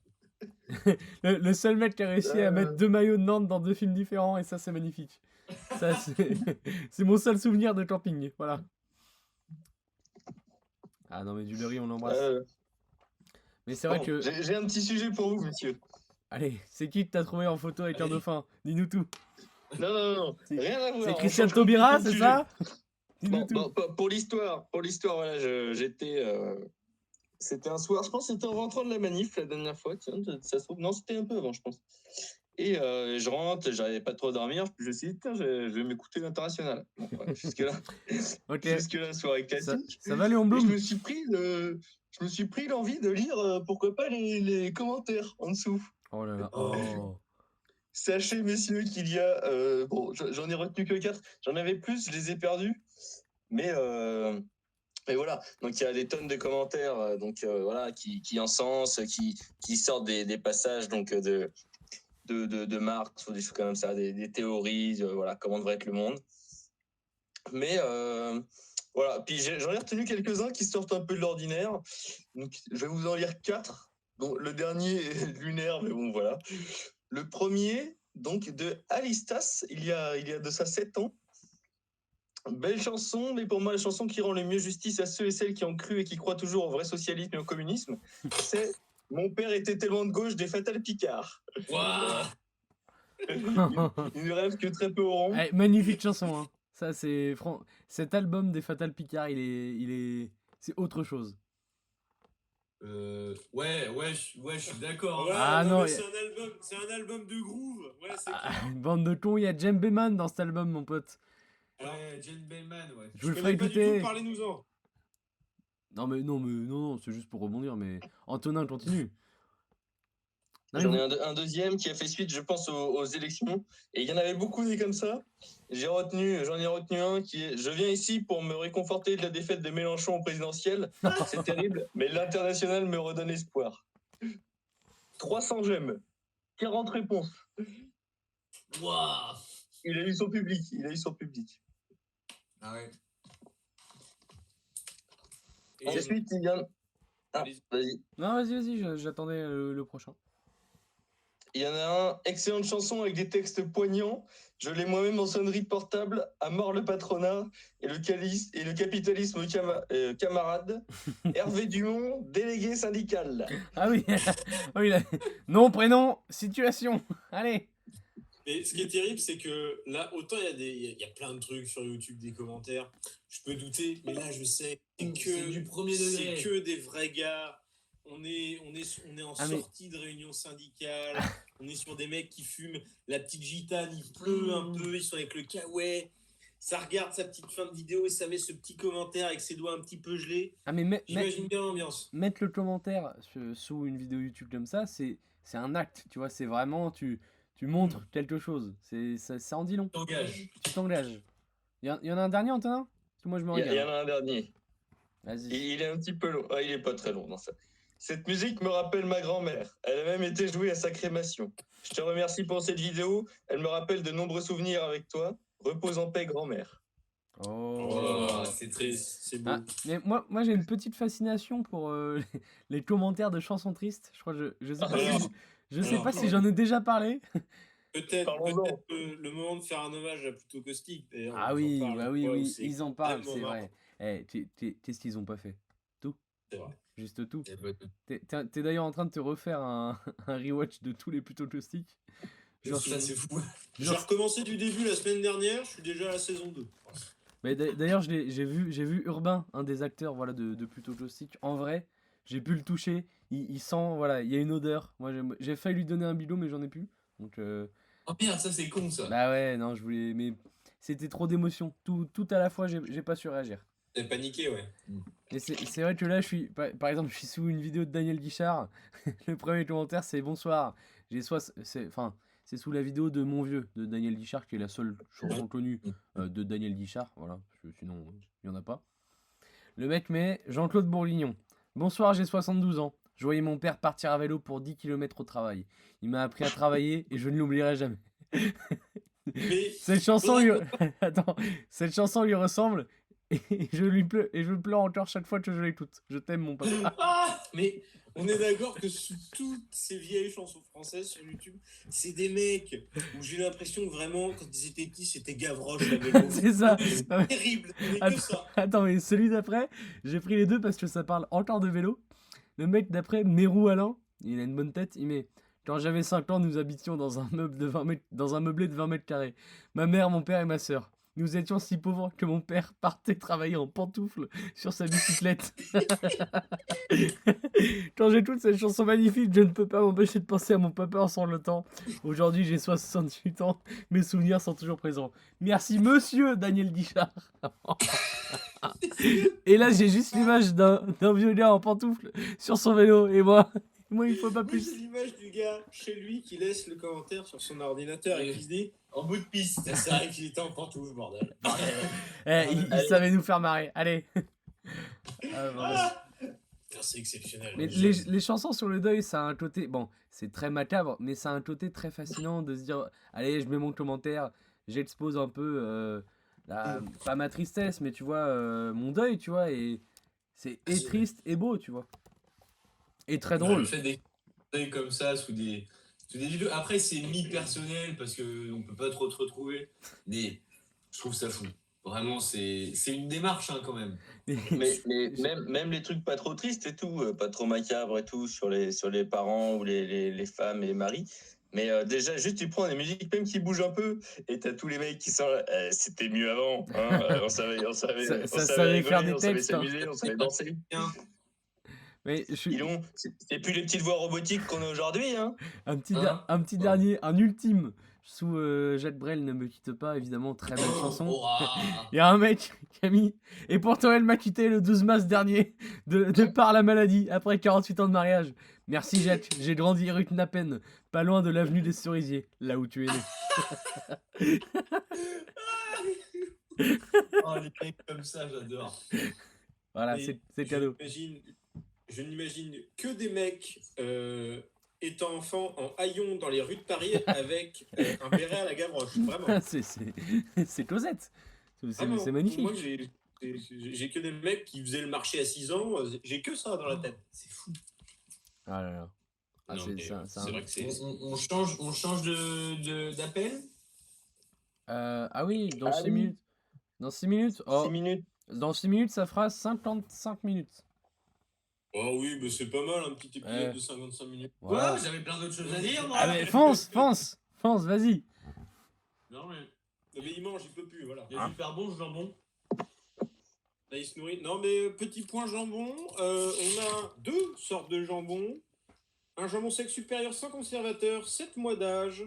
Le seul mec qui a réussi à mettre 2 maillots de Nantes dans 2 films différents, et ça, c'est magnifique. Ça, c'est mon seul souvenir de camping. Voilà. Ah non, mais Duléry, on l'embrasse. Mais c'est vrai Bon, que. j'ai un petit sujet pour vous, monsieur. Allez, c'est qui que t'as trouvé en photo avec un Allez. dauphin? Dis-nous tout. Non, C'est- rien à voir. C'est on Christian change Taubira, complètement de c'est ça? Bon, Dis-nous tout. pour l'histoire, voilà, j'étais. C'était un soir, je pense que c'était en rentrant de la manif la dernière fois, tiens, ça se trouve. Non, c'était un peu avant, je pense. Et je rentre, j'arrivais pas trop à dormir, je me suis dit, tiens, je vais m'écouter l'international. Bon, ouais, jusque-là, Ok. jusque-là, soirée Ça, classique. ça va, Léon Et Blum? je me suis pris l'envie de lire, pourquoi pas, les commentaires en dessous. Oh là là. Oh. Oh. Sachez, messieurs, qu'il y a. Bon, j'en ai retenu que 4. J'en avais plus, je les ai perdus. Mais voilà. Donc, il y a des tonnes de commentaires voilà, qui encensent, qui sortent des passages donc, de Marx ou des choses comme ça, des théories, voilà, comment devrait être le monde. Mais voilà. Puis, j'en ai retenu quelques-uns qui sortent un peu de l'ordinaire. Donc, je vais vous en lire 4. Bon, le dernier est lunaire, mais bon, voilà. Le premier, donc, de Alistas, il y a de ça 7 ans. Belle chanson, mais pour moi, la chanson qui rend le mieux justice à ceux et celles qui ont cru et qui croient toujours au vrai socialisme et au communisme, c'est « Mon père était tellement de gauche des Fatal Picards Waouh ». Il ne rêve que très peu auront. Eh, magnifique chanson, hein. Ça, cet album des Fatal Picard, c'est autre chose. Ouais, je suis d'accord. Ouais, hein. Ah, non, non, mais y a- c'est un album de groove. Ouais, c'est Ah, clair. une bande de cons, il y a Jem Beman dans cet album, mon pote. Ouais, Jen Bellman, ouais. Je vous le Je ferai connais pas du écouter. tout, parlez-nous-en. Non, c'est juste pour rebondir, mais Antonin, continue. Non, mais J'en vous- ai un deuxième qui a fait suite, je pense, aux élections. Et il y en avait beaucoup des comme ça. J'en ai retenu un qui est « Je viens ici pour me réconforter de la défaite de Mélenchon au présidentiel. C'est terrible, mais l'international me redonne espoir. » 300 j'aime. 40 réponses. Waouh. Il a eu son public. Ah ouais. Et- Ensuite, il y en a... Ah, Allez-y. vas-y. Non, vas-y, j'attendais le prochain. Il y en a un, excellente chanson avec des textes poignants. Je l'ai moi-même en sonnerie portable. À mort le patronat et le capitalisme camarade. Hervé Dumont, délégué syndical. Ah oui, ah oui, nom, prénom, situation. Allez. Mais ce qui est terrible, c'est que là, autant il y a plein de trucs sur YouTube, des commentaires. Je peux douter, mais là, je sais C'est du premier degré. c'est que des vrais gars. On est en Ah, mais- sortie de réunion syndicale. On est sur des mecs qui fument la petite gitane. Il pleut un peu. Ils sont avec le kawaii. Ça regarde sa petite fin de vidéo et ça met ce petit commentaire avec ses doigts un petit peu gelés. Ah mais J'imagine bien l'ambiance. mettre le commentaire sous une vidéo YouTube comme ça, c'est un acte, tu vois, c'est vraiment tu montres quelque chose. Ça en dit long. T'engages. Tu t'engages. Il y en a un dernier, Antonin? Parce que moi je me Il y regarde. en a un dernier. Vas-y. Il est un petit peu long. Ah, il est pas très long dans ça. Cette musique me rappelle ma grand-mère. Elle a même été jouée à sa crémation. Je te remercie pour cette vidéo. Elle me rappelle de nombreux souvenirs avec toi. Repose en paix, grand-mère. Oh. C'est triste. C'est beau. Ah, mais moi j'ai une petite fascination pour les commentaires de chansons tristes. Je crois que je sais pas Alors, si, je sais alors, pas si j'en ai déjà parlé. Peut-être Parlons-en. le moment de faire un hommage à Pluto Caustique. D'ailleurs, Ah on en oui, parle, bah oui, quoi, où oui, c'est ils en parlent, extrêmement c'est marrant. vrai. Eh, qu'est-ce qu'ils ont pas fait? Tout, C'est vrai. juste tout. C'est pas tout. T'es d'ailleurs en train de te refaire un, un rewatch de tous les Pluto Caustique. Genre, Ça, c'est fou. J'ai genre, recommencé du début la semaine dernière, je suis déjà à la saison 2. mais d'ailleurs, j'ai vu Urbain, un des acteurs voilà, de Pluto Caustique. En vrai, j'ai pu le toucher. Il sent, voilà, il y a une odeur. Moi, j'ai failli lui donner un bidon, mais j'en ai plus. Donc, Oh merde, ça c'est con ça. bah ouais, non, je voulais. Mais c'était trop d'émotions. Tout à la fois, j'ai pas su réagir. T'as paniqué, ouais. Et c'est vrai que là, je suis. Par exemple, je suis sous une vidéo de Daniel Guichard. Le premier commentaire, c'est bonsoir. C'est sous la vidéo de Mon Vieux, de Daniel Guichard, qui est la seule chanson connue de Daniel Guichard. Voilà, parce que sinon, il n'y en a pas. Le mec met Jean-Claude Bourguignon. Bonsoir, j'ai 72 ans. Je voyais mon père partir à vélo pour 10 km au travail. Il m'a appris à travailler et je ne l'oublierai jamais. Mais Cette chanson lui... Attends, cette chanson lui ressemble et je pleure encore chaque fois que je l'écoute. Je t'aime mon papa. Ah, mais on est d'accord que sous toutes ces vieilles chansons françaises sur YouTube, c'est des mecs où j'ai l'impression que vraiment, quand ils étaient petits, c'était Gavroche à vélo. C'est ça. C'est terrible, mais que ça. Attends, mais celui d'après, j'ai pris les deux parce que ça parle encore de vélo. Le mec d'après, Mérou Alain, il a une bonne tête, il met quand j'avais 5 ans, nous habitions dans un meuble de 20 mètres, dans un meublé de 20 mètres carrés. Ma mère, mon père et ma sœur. Nous étions si pauvres que mon père partait travailler en pantoufles sur sa bicyclette. Quand j'écoute cette chanson magnifique, je ne peux pas m'empêcher de penser à mon papa en sanglotant. Aujourd'hui, j'ai 68 ans, mes souvenirs sont toujours présents. Merci monsieur Daniel Guichard. Et là, j'ai juste l'image d'un vieux gars en pantoufles sur son vélo. Et moi, il faut pas Oui, plus. c'est l'image du gars chez lui qui laisse le commentaire sur son ordinateur et qui se dit En bout de piste. c'est vrai qu'il était en pantoufle, bordel. Il savait nous faire marrer. Allez. Ah, voilà. Putain, c'est exceptionnel. Mais les chansons sur le deuil, ça a un côté. Bon, c'est très macabre, mais ça a un côté très fascinant de se dire allez, je mets mon commentaire, j'expose un peu. Pas ma tristesse, mais tu vois, mon deuil, tu vois. Et c'est et triste et beau, tu vois. Et très Le drôle. fait des deuils comme ça sous des vidéos. Après, c'est mi-personnel parce qu'on peut pas trop te retrouver. Mais je trouve ça fou. Vraiment, c'est une démarche hein, quand même. Mais même les trucs pas trop tristes et tout, pas trop macabres et tout, sur les parents ou les femmes et les maris. Mais déjà, juste tu prends des musiques même qui bougent un peu et t'as tous les mecs qui sont là, c'était mieux avant. Hein, on savait savait faire des rigoler, on savait textes, hein. s'amuser, on savait danser. Mais C'est plus les petites voix robotiques qu'on a aujourd'hui. Hein. un petit, Hein un petit dernier, un ultime sous Jacques Brel, Ne me quitte pas, évidemment, très belle chanson. Oh, Il y a un mec qui a mis et pourtant elle m'a quitté le 12 mars dernier de par la maladie après 48 ans de mariage. Merci Jacques, j'ai grandi rue Knappen, pas loin de l'avenue des Cerisiers, là où tu es né. oh, les mecs comme ça, j'adore. Voilà, Et c'est cadeau. Je n'imagine que des mecs étant enfants en haillons dans les rues de Paris avec un béret à la Gavroche. Vraiment. C'est Cosette. Vraiment. C'est magnifique. Moi, j'ai que des mecs qui faisaient le marché à 6 ans. J'ai que ça dans la tête. C'est fou. Ah là là. Ah, Non, mais, c'est vrai que c'est. On change d'appel. Ah oui, dans Ah 6 oui. minutes. Dans 6 minutes. Oh, 6 minutes. dans 6 minutes, ça fera 55 minutes. Oh oui, mais c'est pas mal un petit épisode Ouais. de 55 minutes. Voilà. Ouais, j'avais plein d'autres choses à dire, moi. Ah mais fonce, vas-y. Non, mais Mais il mange, il peut plus, voilà. il y a du jambon, du jambon. Là, il se nourrit. Non, mais petit point jambon, on a 2 sortes de jambon. Un jambon sec supérieur sans conservateur, 7 mois d'âge.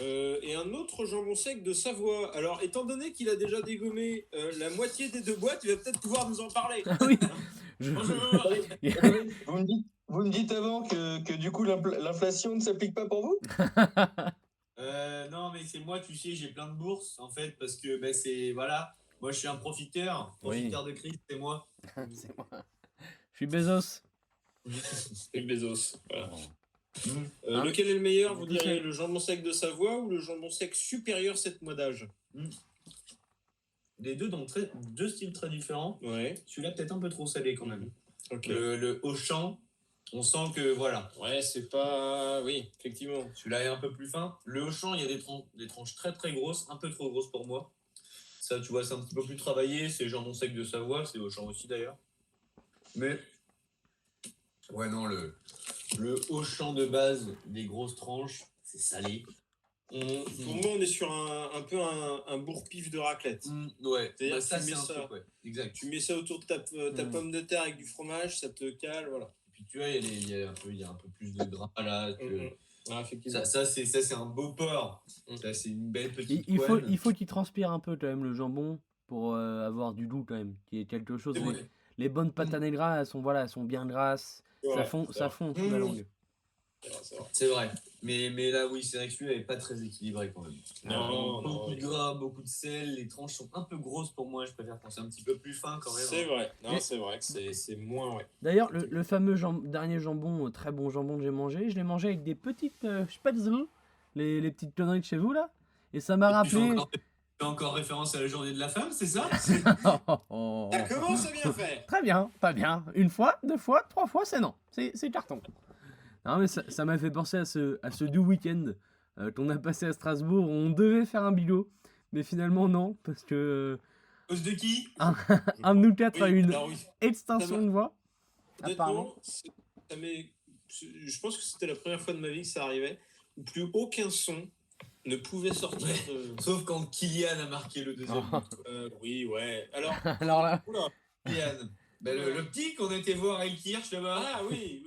Et un autre jambon sec de Savoie. Alors, étant donné qu'il a déjà dégommé la moitié des 2 boîtes, il va peut-être pouvoir nous en parler. Ah oui. Vous me dites avant que du coup l'inflation ne s'applique pas pour vous. Non, mais c'est moi, tu sais, j'ai plein de bourses, en fait, parce que ben, c'est. Voilà. Moi, je suis un profiteur. Profiteur de crise, c'est moi. C'est moi. Je suis Bezos. C'est Bezos. Voilà. Hein Lequel est le meilleur, vous Du coup, diriez c'est- le jambon sec de Savoie ou le jambon sec supérieur 7 mois d'âge? les deux dans deux styles très différents. Ouais, Celui-là, peut-être un peu trop salé quand même. ok. Le Auchan, on sent que voilà. Ouais, c'est pas. Oui, effectivement. Celui-là est un peu plus fin. Le Auchan, il y a des tranches très très grosses, un peu trop grosses pour moi. Ça, tu vois, c'est un petit peu plus travaillé. C'est jambon sec de Savoie, c'est Auchan aussi d'ailleurs. Mais, ouais, non, le Auchan de base, des grosses tranches, c'est salé. Pour moi, on est sur un peu un bourre-pif de raclette. Ouais, C'est-à-dire bah, ça, que tu c'est mets un ça- truc, ouais. Exact. Tu mets ça autour de ta pomme de terre avec du fromage, ça te cale, voilà. Et puis, tu vois, il y a un peu plus de gras là. Ah, effectivement. Ça, c'est un beau porc. Mm. Ça, c'est une belle petite Il couenne. faut qu'il transpire un peu quand même le jambon pour avoir du doux quand même, qu'il y ait quelque chose. C'est vrai. Les bonnes pâtes à negra, elles sont bien grasses, Ouais, ça fond sous la langue. c'est vrai. C'est vrai. Mais là, oui, c'est vrai que celui-là n'est pas très équilibré quand même. Non, Beaucoup non, de gras, beaucoup de sel. Les tranches sont un peu grosses pour moi. Je préfère quand c'est un petit peu plus fin quand même. C'est vrai. Non, Mais- c'est vrai que c'est moins, ouais. D'ailleurs, le fameux dernier jambon, très bon jambon que j'ai mangé, je l'ai mangé avec des petites spätzle, les petites conneries de chez vous là, et ça m'a Tu fais rappelé. encore référence à la journée de la femme, c'est ça? Oh. Ça commence à bien faire. Très bien, pas bien. Une fois, deux fois, trois fois, c'est non. C'est carton. Non, mais ça m'a fait penser à ce doux week-end qu'on a passé à Strasbourg. On devait faire un bigot, mais finalement non, parce que Cause de qui? un de nous quatre a Oui, eu une alors oui. extinction de voix. Apparemment. Honnêtement, je pense que c'était la première fois de ma vie que ça arrivait, où plus aucun son ne pouvait sortir de. Sauf quand Kylian a marqué le deuxième. Oh. Oui, ouais. Alors, Alors là, oula. Kylian. Ben, le petit qu'on était voir à Elkirch là-bas. Ah oui,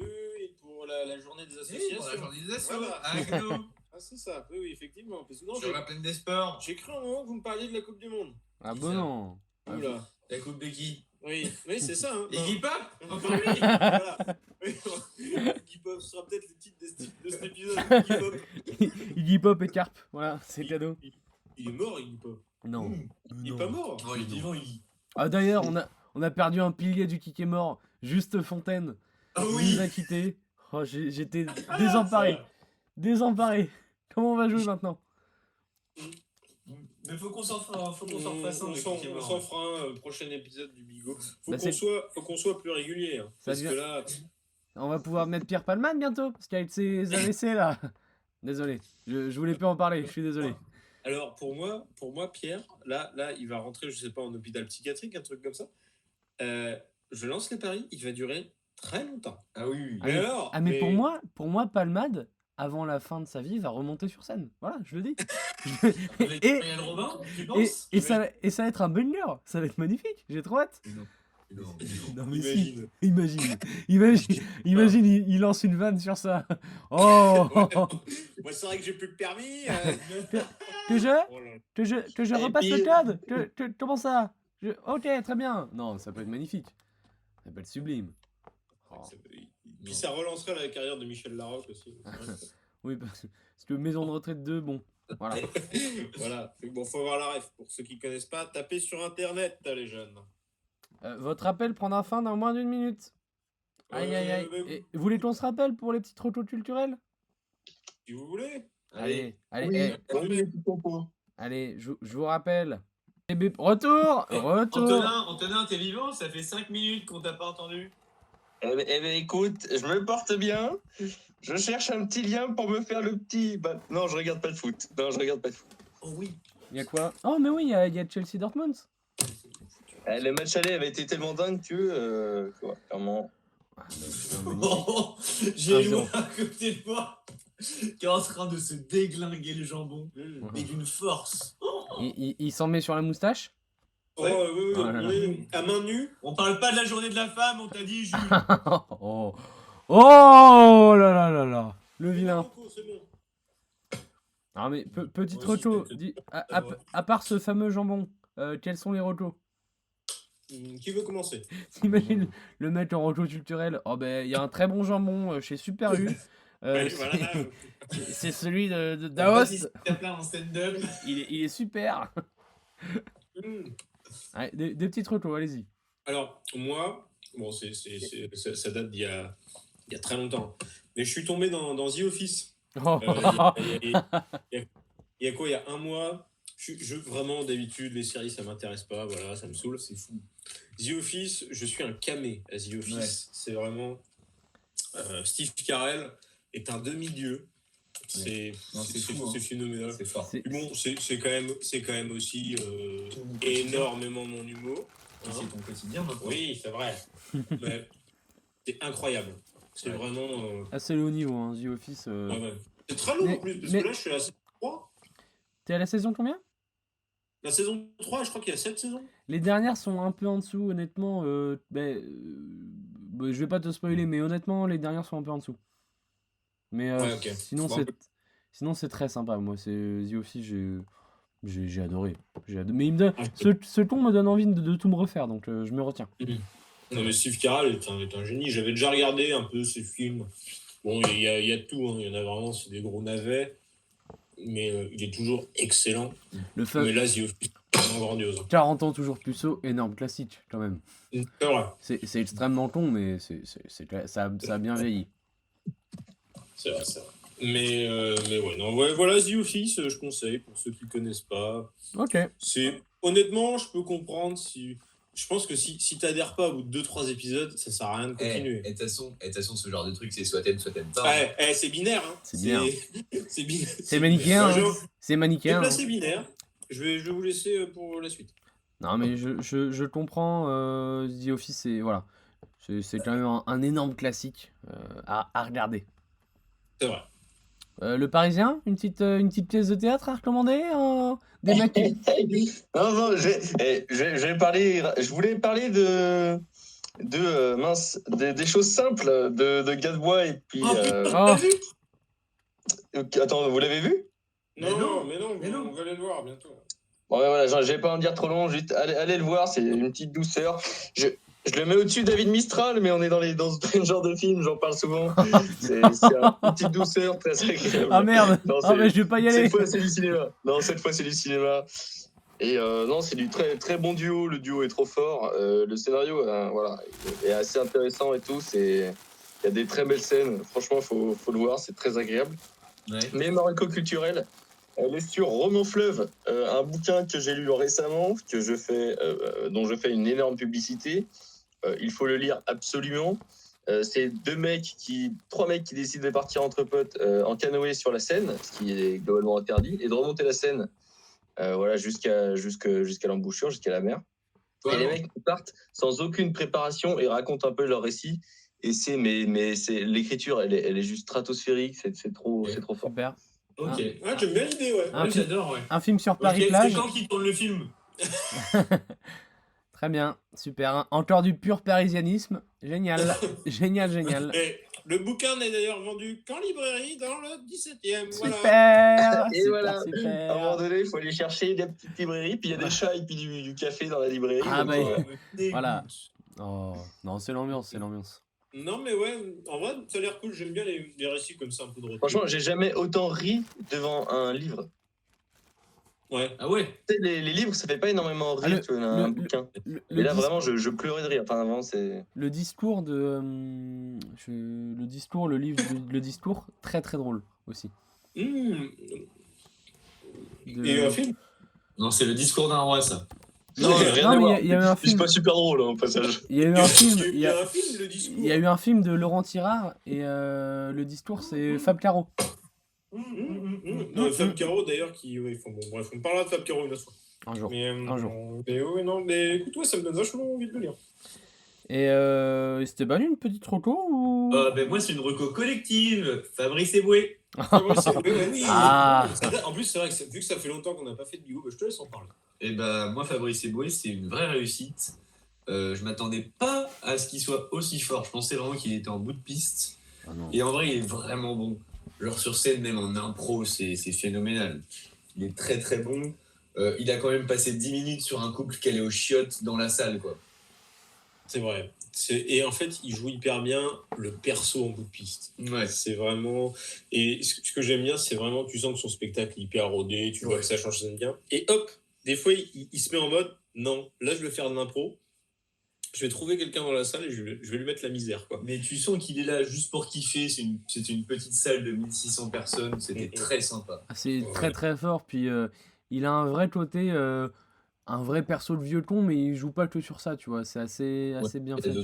pour la journée des Oui, associations. pour la journée des assos. Voilà. À Agno. Ah, c'est ça, oui, effectivement. Parce que non, Sur la plaine des sports. j'ai cru un moment que vous me parliez de la Coupe du Monde. ah Qui bon ça non. Oula. La coupe de qui? Oui, c'est ça. Hein. Et Guy Pape. Encore lui. Voilà. Guy Pop sera peut-être le titre de cet épisode. Guy Pop. Iggy Pop et Carp, voilà, c'est cadeau. Il est mort, Guy Pop. Non. Il est pas mort. Non, il est vivant, Iggy. Ah d'ailleurs, on a perdu un pilier du kick est mort, Juste Fontaine. Ah Il oui. nous a quittés. Oh, j'étais désemparé. Désemparé. Comment on va jouer maintenant? Mais faut qu'on s'en refasse un. On de s'en Kick et on Mort. s'en fera un prochain épisode du Bigot. Faut Bah, qu'on soit plus régulier. Hein, Ça parce que devient- là, On va pouvoir mettre Pierre Palman bientôt, parce qu'avec ses AVC là. Désolé, je voulais plus en parler, je suis désolé. alors pour moi, Pierre, là, il va rentrer, je sais pas, en hôpital psychiatrique, un truc comme ça. Je lance les paris, il va durer très longtemps. Ah oui. Mais alors, Ah mais pour moi Palmade, avant la fin de sa vie, va remonter sur scène. Voilà, je le dis. Avec et, Ariel Robin, tu et, penses? et ça va être un banger, ça va être magnifique, j'ai trop hâte. Non. Non mais si, imagine. imagine, il lance une vanne sur ça. Oh, Moi, c'est vrai que j'ai plus le permis. que je Oh là là. que je Et repasse puis- le code. Comment ça? Ok, très bien. Non, ça peut être magnifique. Ça peut être sublime. Oh. Puis ça relancerait la carrière de Michel Larocque aussi. Oui, parce que Maison de retraite 2, bon, voilà. Voilà. Bon, faut avoir la ref. Pour ceux qui connaissent pas, tapez sur internet, les jeunes. Votre appel prendra fin dans moins d'une minute. Aïe, aïe, aïe. Et vous voulez qu'on se rappelle pour les petites rotos culturelles? Si vous voulez. Allez, Oui, oui, tout à fait. allez, je vous rappelle. Et retour. Antonin, t'es vivant? Ça fait 5 minutes qu'on t'a pas entendu. Eh ben, écoute, je me porte bien. Je cherche un petit lien pour me faire le petit. Non, je regarde pas de foot. Oh oui. Il y a quoi? Oh, mais oui, il y a Chelsea Dortmund. Le match aller avait été tellement dingue que. Quoi, clairement. Oh, j'ai Un eu zéro. à côté de moi qui est en train de se déglinguer le jambon, mais d'une force. Il s'en met sur la moustache. Ouais. Oui. Oh là là. Oui. À main nue. On parle pas de la journée de la femme, on t'a dit, Jules. Oh. Oh là là là là. Le vilain. C'est bon. Ah mais petite Moi aussi, roto, peut-être. dis, à part ce fameux jambon, quels sont les rotos? Qui veut commencer? T'imagines le mec en roto culturel? Oh ben il y a un très bon jambon chez Super U. Ouais, voilà. C'est celui de Daos. Baptiste Caplin en stand-up. Il est super. Ouais, des petites rotos, allez-y. Alors, moi, bon, ça date d'il y a très longtemps. Mais je suis tombé dans The Office. Oh. Il y a quoi? Il y a un mois. Je Vraiment, d'habitude, les séries, ça m'intéresse pas. Voilà, ça me saoule. C'est fou. The Office, je suis un camé à The Office. Ouais. C'est vraiment... Steve Carell est un demi-dieu. C'est Non, c'est fou, hein. c'est phénoménal. C'est fort. C'est- Bon, c'est quand même aussi énormément mon humour. Et hein. c'est ton quotidien maintenant. Oui, c'est vrai. Mais c'est incroyable. C'est Ouais. vraiment... Assez le haut niveau, hein, The Office. ouais, ouais. C'est très long Mais- en plus, parce mais- que là, je suis à la saison 3. T'es à la saison combien? La saison 3, je crois qu'il y a 7 saisons. Les dernières sont un peu en dessous, honnêtement. Je vais pas te spoiler, mais honnêtement, les dernières sont un peu en dessous. Mais Ouais, ok. sinon, Bon, sinon, c'est très sympa. Moi, c'est The Office, j'ai adoré. Mais il me donne... Ah, ce ton me donne envie de tout me refaire, donc je me retiens. Non, mais Steve Carell est un génie. J'avais déjà regardé un peu ses films. Bon, il y a de tout. Hein. Il y en a vraiment, c'est des gros navets. Mais il est toujours excellent. Le Mais là, The Office, c'est vraiment grandiose. 40 ans toujours puceau, énorme classique, quand même. C'est vrai. C'est extrêmement con, mais ça a bien vieilli. C'est vrai, c'est vrai. Mais ouais, non, ouais, voilà, The Office, je conseille pour ceux qui ne connaissent pas. Ok. Honnêtement, je peux comprendre si. Je pense que si t'adhères pas au bout de 2-3 épisodes, ça sert à rien de continuer. Et de toute façon, ce genre de truc, c'est soit t'aimes pas. Ouais, c'est binaire. Hein. C'est binaire. C'est binaire. C'est manichéen. Je hein. C'est manichéen. là, c'est binaire. Je vais vous laisser pour la suite. Non, mais je comprends. The Office, voilà. C'est quand même un énorme classique à regarder. C'est vrai. Le Parisien, une petite pièce de théâtre à recommander des mecs qui... Non, je voulais parler des choses simples de Gadebois et puis. Oh, putain, Oh. t'as vu Attends, vous l'avez vu? mais non, on va aller le voir bientôt. Bon, ouais, voilà, je vais pas en dire trop long, juste allez le voir, c'est une petite douceur. Je le mets au-dessus de David Mistral, mais on est dans ce genre de film, j'en parle souvent. C'est une petite douceur très agréable. Ah merde. Non, Ah mais je vais pas y aller. Cette fois, c'est du cinéma. Non, cette fois, c'est du cinéma. Et non, c'est du très, très bon duo. Le duo est trop fort. Le scénario voilà, est assez intéressant et tout. Il y a des très belles scènes. Franchement, faut le voir, c'est très agréable. Ouais. Mais Marco culturel, elle est sur Roman Fleuve, un bouquin que j'ai lu récemment, dont je fais une énorme publicité. Il faut le lire absolument. C'est trois mecs qui décident de partir entre potes en canoë sur la Seine, ce qui est globalement interdit, et de remonter la Seine voilà, jusqu'à l'embouchure, jusqu'à la mer. Et les mecs partent sans aucune préparation et racontent un peu leur récit. Et l'écriture, elle est juste stratosphérique, c'est trop fort. Super. Ok. Ah, j'aime bien l'idée, ouais. Un Ouais, film- j'adore, ouais. Un film sur C'est Paris-Plage. quand qu'ils tournent le film? Très bien, super. Encore du pur parisianisme. Génial. Génial. Et le bouquin n'est d'ailleurs vendu qu'en librairie dans le 17e. Voilà. Super. Et voilà. À un moment Super. donné, il faut aller chercher des petites librairies, puis il y a des chats et puis du café dans la librairie. Ah, donc, bah, voilà. Oh, non, c'est l'ambiance. Non, mais ouais, en vrai, ça a l'air cool. J'aime bien les récits comme ça, un peu de recul. Franchement, j'ai jamais autant ri devant un livre. Ouais. Ah ouais. Tu sais, les livres, ça fait pas énormément rire, Ah, tu vois, un bouquin. Mais là, vraiment, je pleurais de rire. Enfin, vraiment, c'est. Le discours de. Le discours, très très drôle aussi. Mmh. De- Et un film Non, c'est le discours d'un roi, ça. Non, rien à mais voir. il y a eu un C'est film. pas super drôle, hein, au passage. Il y a eu un film. Il y a un film, le discours. Il y a eu un film de Laurent Tirard et le discours c'est Fab Caro. Non, Fab Caro, d'ailleurs, bref, on parlera de Fab Caro une autre fois. Un jour. Mais, Un jour. Mais ouais, non, mais écoute, ouais, ça me donne vachement envie de le lire. Et Esteban, une petite reco ou... Ben moi, c'est une reco collective. Fabrice Eboué. Ah, ouais, c'est vrai, oui. Ah. C'est vrai, en plus, c'est vrai que vu que ça fait longtemps qu'on n'a pas fait de Bigo, je te laisse en parler. Et ben moi, Fabrice Eboué, c'est une vraie réussite. Je m'attendais pas à ce qu'il soit aussi fort. Je pensais vraiment qu'il était en bout de piste. Ah non. Et en vrai, il est vraiment bon. Genre sur scène, même en impro, c'est phénoménal. Il est très très bon. Il a quand même passé 10 minutes sur un couple qui allait aux chiottes dans la salle, quoi. C'est vrai. Et en fait, il joue hyper bien le perso en bout de piste. Ouais. C'est vraiment... Et ce que j'aime bien, c'est vraiment, tu sens que son spectacle est hyper rodé, tu vois Ouais. que ça change bien. Et hop, des fois, il se met en mode, non, là, je vais faire de l'impro. Je vais trouver quelqu'un dans la salle et je vais lui mettre la misère, quoi. Mais tu sens qu'il est là juste pour kiffer. C'était une petite salle de 1600 personnes. C'était très sympa. Ah, c'est Ouais. très très fort. Puis il a un vrai côté, un vrai perso de vieux con, mais il joue pas que sur ça, tu vois. C'est assez bien fait, tu vois.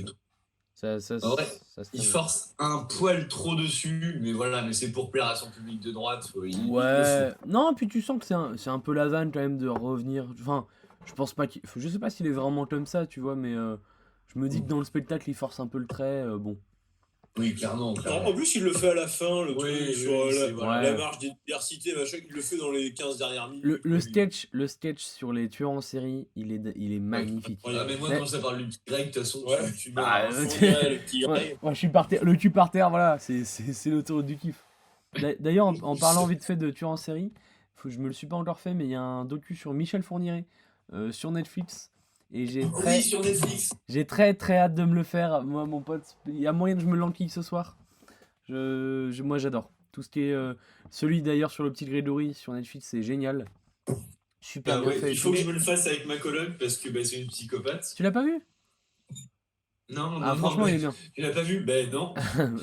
En vrai, Ça se il tient bien. force un poil trop dessus, mais voilà, mais c'est pour plaire à son public de droite. Il le Ouais, faut. non, puis tu sens que c'est un peu la vanne quand même de revenir. Enfin, je pense pas qu'il. Je sais pas s'il est vraiment comme ça, tu vois, mais je me dis que dans le spectacle, il force un peu le trait. Bon. Oui, clairement. En plus, il le fait à la fin, le Oui, truc sur oui, c'est- la voilà. marche des diversités, machin, il le fait dans les 15 dernières Le, minutes. le sketch, le sketch sur les tueurs en série, il est magnifique. Ouais. Ah, mais moi, Mais- quand ça parle du petit Greg, de toute façon, Ouais. tu meurs. Ah, hein. Le petit ouais, Greg. ouais, je suis par terre, le cul par terre, voilà, c'est l'autoroute du kiff. D'ailleurs, en parlant vite fait de tueurs en série, je me le suis pas encore fait, mais il y a un docu sur Michel Fourniret sur Netflix. Et Oui, sur Netflix. j'ai très très hâte de me le faire. Moi, mon pote, il y a moyen que je me l'enquille ce soir. Moi, j'adore. Tout ce qui est. Celui d'ailleurs sur le petit Grégory sur Netflix, c'est génial. Super Ah bien ouais, fait. et il faut tout. que je me le fasse avec ma coloc parce que c'est une psychopathe. Tu l'as pas vu? Non, Ah, non, franchement, mais il est bien. tu l'as pas vu? Ben non.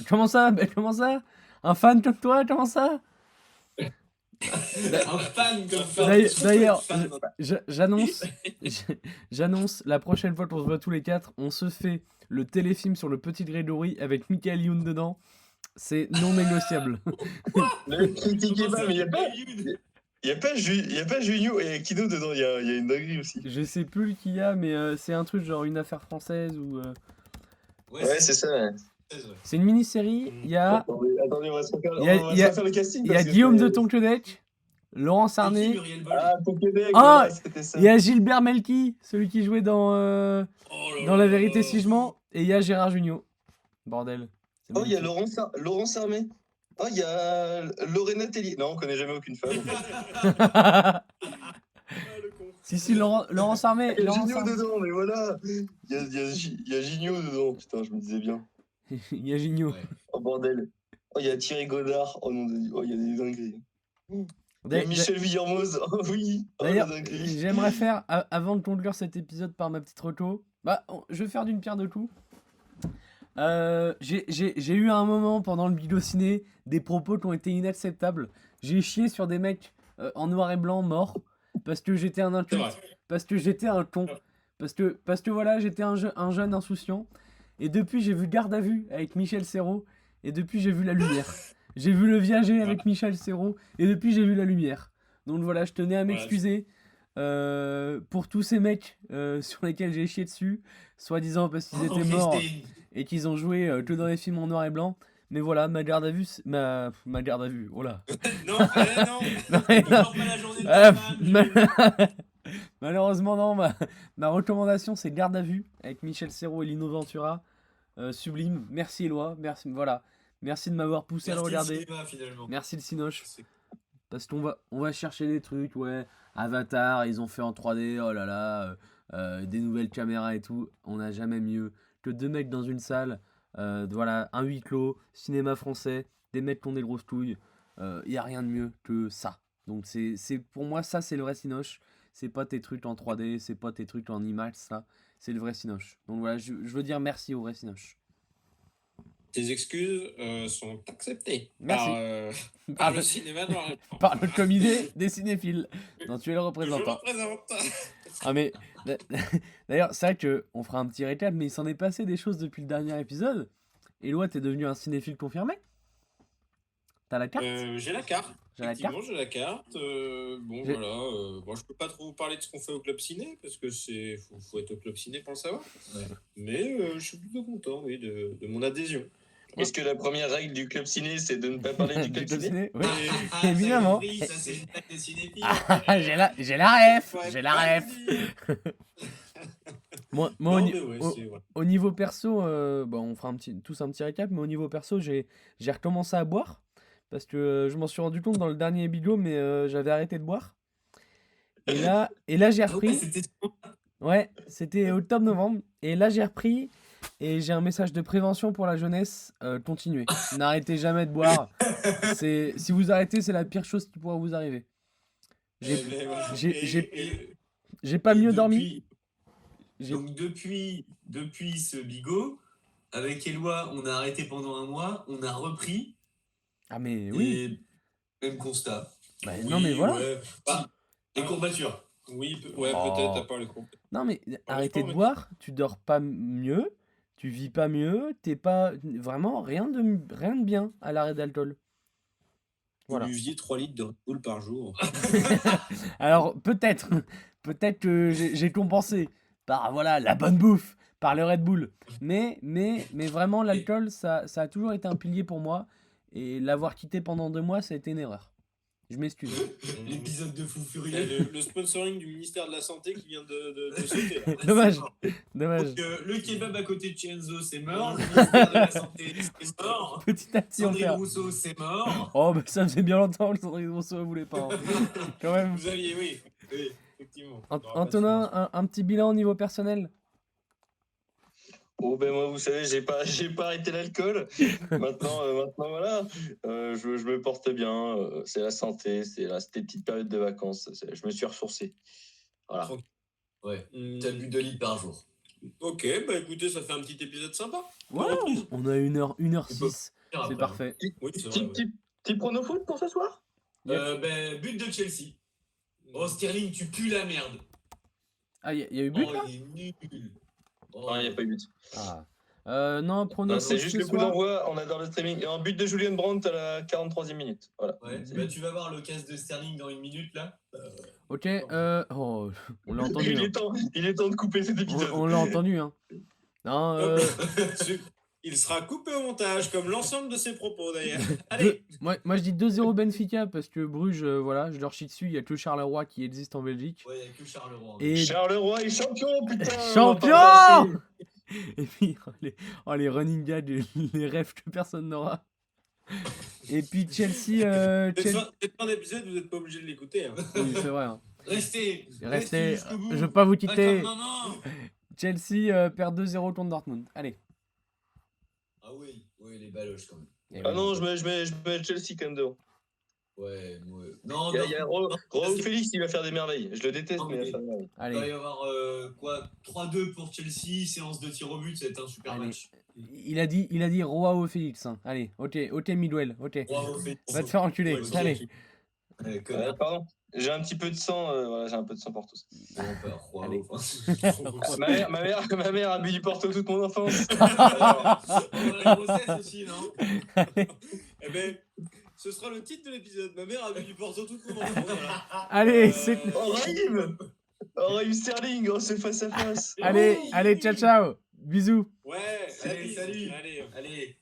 Comment ça? Comment ça? Un fan comme toi? Comment ça? Un fan comme ça. D'ailleurs, Fan. j'annonce, j'annonce la prochaine fois qu'on se voit tous les quatre, on se fait le téléfilm sur le petit Grégory avec Michael Youn dedans. C'est non négociable. Ne critiquez pas, mais il Youn. y a pas Junio et Kido dedans, il y a une dinguerie aussi. Je sais plus qui y a, mais c'est un truc genre une affaire française ou. Ouais, c'est ça. Ouais. C'est une mini-série. Il y a, Attendez, on va se refaire, Il y a- on va il y a- se refaire le casting. il y a parce que Guillaume c'est- de Tonquedec, Laurence C'est qui, Arnay, Muriel Boll Ah, Pokédex, Ah, voilà, c'était ça. il y a Gilbert Melki, celui qui jouait dans Oh là Dans là La Vérité là. si je mens, et il y a Gérard Jugnot. Bordel. C'est Oh, il y a magnifique. Laurence Armé. Oh, il y a Lorena Tellier. Non, on connaît jamais aucune femme. Ah, le con. Si, Laurence Armé. Il y a Laurence Junio Armé. dedans, mais voilà. Il y a Junio dedans. Putain, je me disais bien. Il y a Jugnot. Ouais. Oh, bordel. Oh, il y a Thierry Godard. Oh, non, oh, il y a des dingueries. Il y a D'a- Michel Villermoz. Oh, oui. Oh, D'ailleurs, la dinguerie. j'aimerais faire, avant de conclure cet épisode par ma petite reco, je vais faire d'une pierre deux coups. J'ai eu un moment pendant le Bigo Ciné des propos qui ont été inacceptables. J'ai chié sur des mecs en noir et blanc morts parce que j'étais un C'est inculte, vrai. parce que j'étais un con, parce que voilà, j'étais un jeune insouciant. Et depuis, j'ai vu Garde à vue avec Michel Serrault, et depuis, j'ai vu la lumière. J'ai vu Le Viager avec Michel Serrault, et depuis, j'ai vu la lumière. Donc voilà, je tenais à m'excuser pour tous ces mecs sur lesquels j'ai chié dessus, soi-disant parce qu'ils étaient morts et qu'ils ont joué que dans les films en noir et blanc. Mais voilà, ma garde à vue, ma garde à vue, oh là. Non, non. Non, mais non. Encore pas la journée de Euh, Batman. Malheureusement, non, ma recommandation c'est Garde à vue avec Michel Serrault et Lino Ventura. Sublime, merci Eloi, merci, voilà. Merci de m'avoir poussé à le Merci le regarder. cinéma, finalement. Merci le Cinoche. C'est- Parce on va chercher des trucs, ouais. Avatar, ils ont fait en 3D, oh là là. Des nouvelles caméras et tout. On n'a jamais mieux que deux mecs dans une salle. Voilà, un huis clos, cinéma français, des mecs qui ont des grosses touilles. Il n'y a rien de mieux que ça. Donc pour moi, ça c'est le vrai Cinoche. C'est pas tes trucs en 3D, c'est pas tes trucs en IMAX, ça. C'est le vrai Cinoche. Donc voilà, je veux dire merci au vrai Cinoche. Tes excuses sont acceptées Merci. par le cinéma noir et blanc. Par le comité des cinéphiles dont tu es le Je représentant. représente. Ah mais d'ailleurs c'est vrai que on fera un petit récap, mais il s'en est passé des choses depuis le dernier épisode. Eloi, t'es devenu un cinéphile confirmé? T'as la carte? J'ai la carte. J'ai la Effectivement, carte. j'ai la carte. Bon, J'ai- voilà. Bon, je peux pas trop vous parler de ce qu'on fait au Club Ciné, parce que faut être au Club Ciné pour le savoir. Ouais. Mais je suis plutôt content, oui, de mon adhésion. Est-ce que la première règle du club ciné, c'est de ne pas parler du club ciné? ciné, oui. Ah, Évidemment. ça, j'ai compris, ça, c'est une tête des cinéphiles. J'ai la ref, Ouais, j'ai la ouais, ref. dis. Moi Non, au, mais ni- ouais, au- c'est- voilà. au niveau perso, on fera tous un petit récap, mais au niveau perso, j'ai recommencé à boire parce que je m'en suis rendu compte dans le dernier bigot, mais j'avais arrêté de boire. Et là j'ai Ah ouais, repris. c'était Ouais, c'était octobre-novembre. Et là, j'ai repris. Et j'ai un message de prévention pour la jeunesse. Continuez. N'arrêtez jamais de boire. Si vous arrêtez, c'est la pire chose qui pourra vous arriver. J'ai Mais voilà. j'ai- j'ai pas Et mieux depuis- dormi. J'ai- Donc depuis ce bigot, avec Eloi, on a arrêté pendant un mois, on a repris, Ah, mais oui. et même constat. Bah, non, mais voilà. ouais. Bah, Les courbatures. Oui, ouais, Oh. peut-être, à part les cours. Non, mais arrêtez sport, de mec. boire, tu dors pas mieux, tu vis pas mieux, t'es pas. Vraiment, rien de bien à l'arrêt d'alcool. Vous Voilà. buviez 3 litres de Red Bull par jour. Alors, peut-être, peut-être que j'ai compensé par voilà, la bonne bouffe, par le Red Bull. Mais vraiment, l'alcool, ça a toujours été un pilier pour moi. Et l'avoir quitté pendant 2 mois, ça a été une erreur. Je m'excuse. L'épisode de fou Il y a furieux. le sponsoring du ministère de la Santé qui vient de sauter. là. Dommage, C'est mort. dommage. Donc, le kebab à côté de Cienzo, c'est mort. Le ministère de la Santé, c'est mort. Petit à petit, on Sandrine perd. Rousseau, c'est mort. Oh, bah ça faisait bien longtemps que Sandrine Rousseau ne voulait pas. Hein. Quand même. Vous aviez, oui, effectivement. Antonin, un petit bilan au niveau personnel. Oh ben moi vous savez j'ai pas arrêté l'alcool. Maintenant voilà je me porte bien. C'est la santé, c'était petite période de vacances. Je me suis ressourcé. Voilà. Ouais, Hmm, t'as bu 2 litres par jour. Ok, bah écoutez, ça fait un petit épisode sympa. Ouais, on a 1h06. C'est parfait. Oui, c'est vrai. Ouais. Petit prono foot pour ce soir? But de Chelsea. Oh, Sterling, tu pues la merde. Ah, il y a eu but Oh, là? il est nul. Oh, Non, il n'y a pas eu but. Ah. Non, prono Non, c'est foot juste ce le coup soir. d'envoi, on a dans le streaming. Un but de Julian Brandt à la 43e minute. Voilà. Ouais, bah, tu vas voir l'occasion de Sterling dans 1 minute là. Ok, oh, on l'a entendu. Il Hein. est temps de couper cet épisode. On l'a entendu. Hein. Non, Il sera coupé au montage, comme l'ensemble de ses propos d'ailleurs. Allez, moi je dis 2-0 Benfica parce que Bruges, voilà, je leur chie dessus. Il y a que Charleroi qui existe en Belgique. Ouais, il n'y a que Charleroi. Et Charleroi est champion, putain. champion. Et puis les running gags, les rêves que personne n'aura. Et puis Chelsea. cette fin d'épisode, vous n'êtes pas obligé de l'écouter. Hein. Oui, c'est vrai. Hein. Restez Restez. jusqu'au bout. Je veux pas vous Pas quitter. comme maman. Chelsea perd 2-0 contre Dortmund. Allez. Ah oui, les baloches quand même. Et Ah oui. non, je mets Chelsea quand même devant. Ouais. Non, Il y a Joao Félix qui va faire des merveilles. Je le déteste, Non, mais il va mais- faire des merveilles. il va Allez. y avoir 3-2 pour Chelsea, séance de tir au but, ça va être un super Allez. match. Il a dit Roao Félix. Hein. Allez, ok Midwell. Ok. Bravo, Félix. Va te faire enculer. Ouais, Allez. Connard. Pardon, j'ai un petit peu de sang, voilà, j'ai un peu de sang partout. Allez. Ma mère a bu du Porto toute mon enfance. La grossesse aussi, non? Eh ben, ce sera le titre de l'épisode. Ma mère a vu du Porto toute mon enfance. Voilà. Allez, c'est. Raheem Sterling, on se face à face. Allez, ciao. Bisous. Ouais, Salut. Allez. Allez.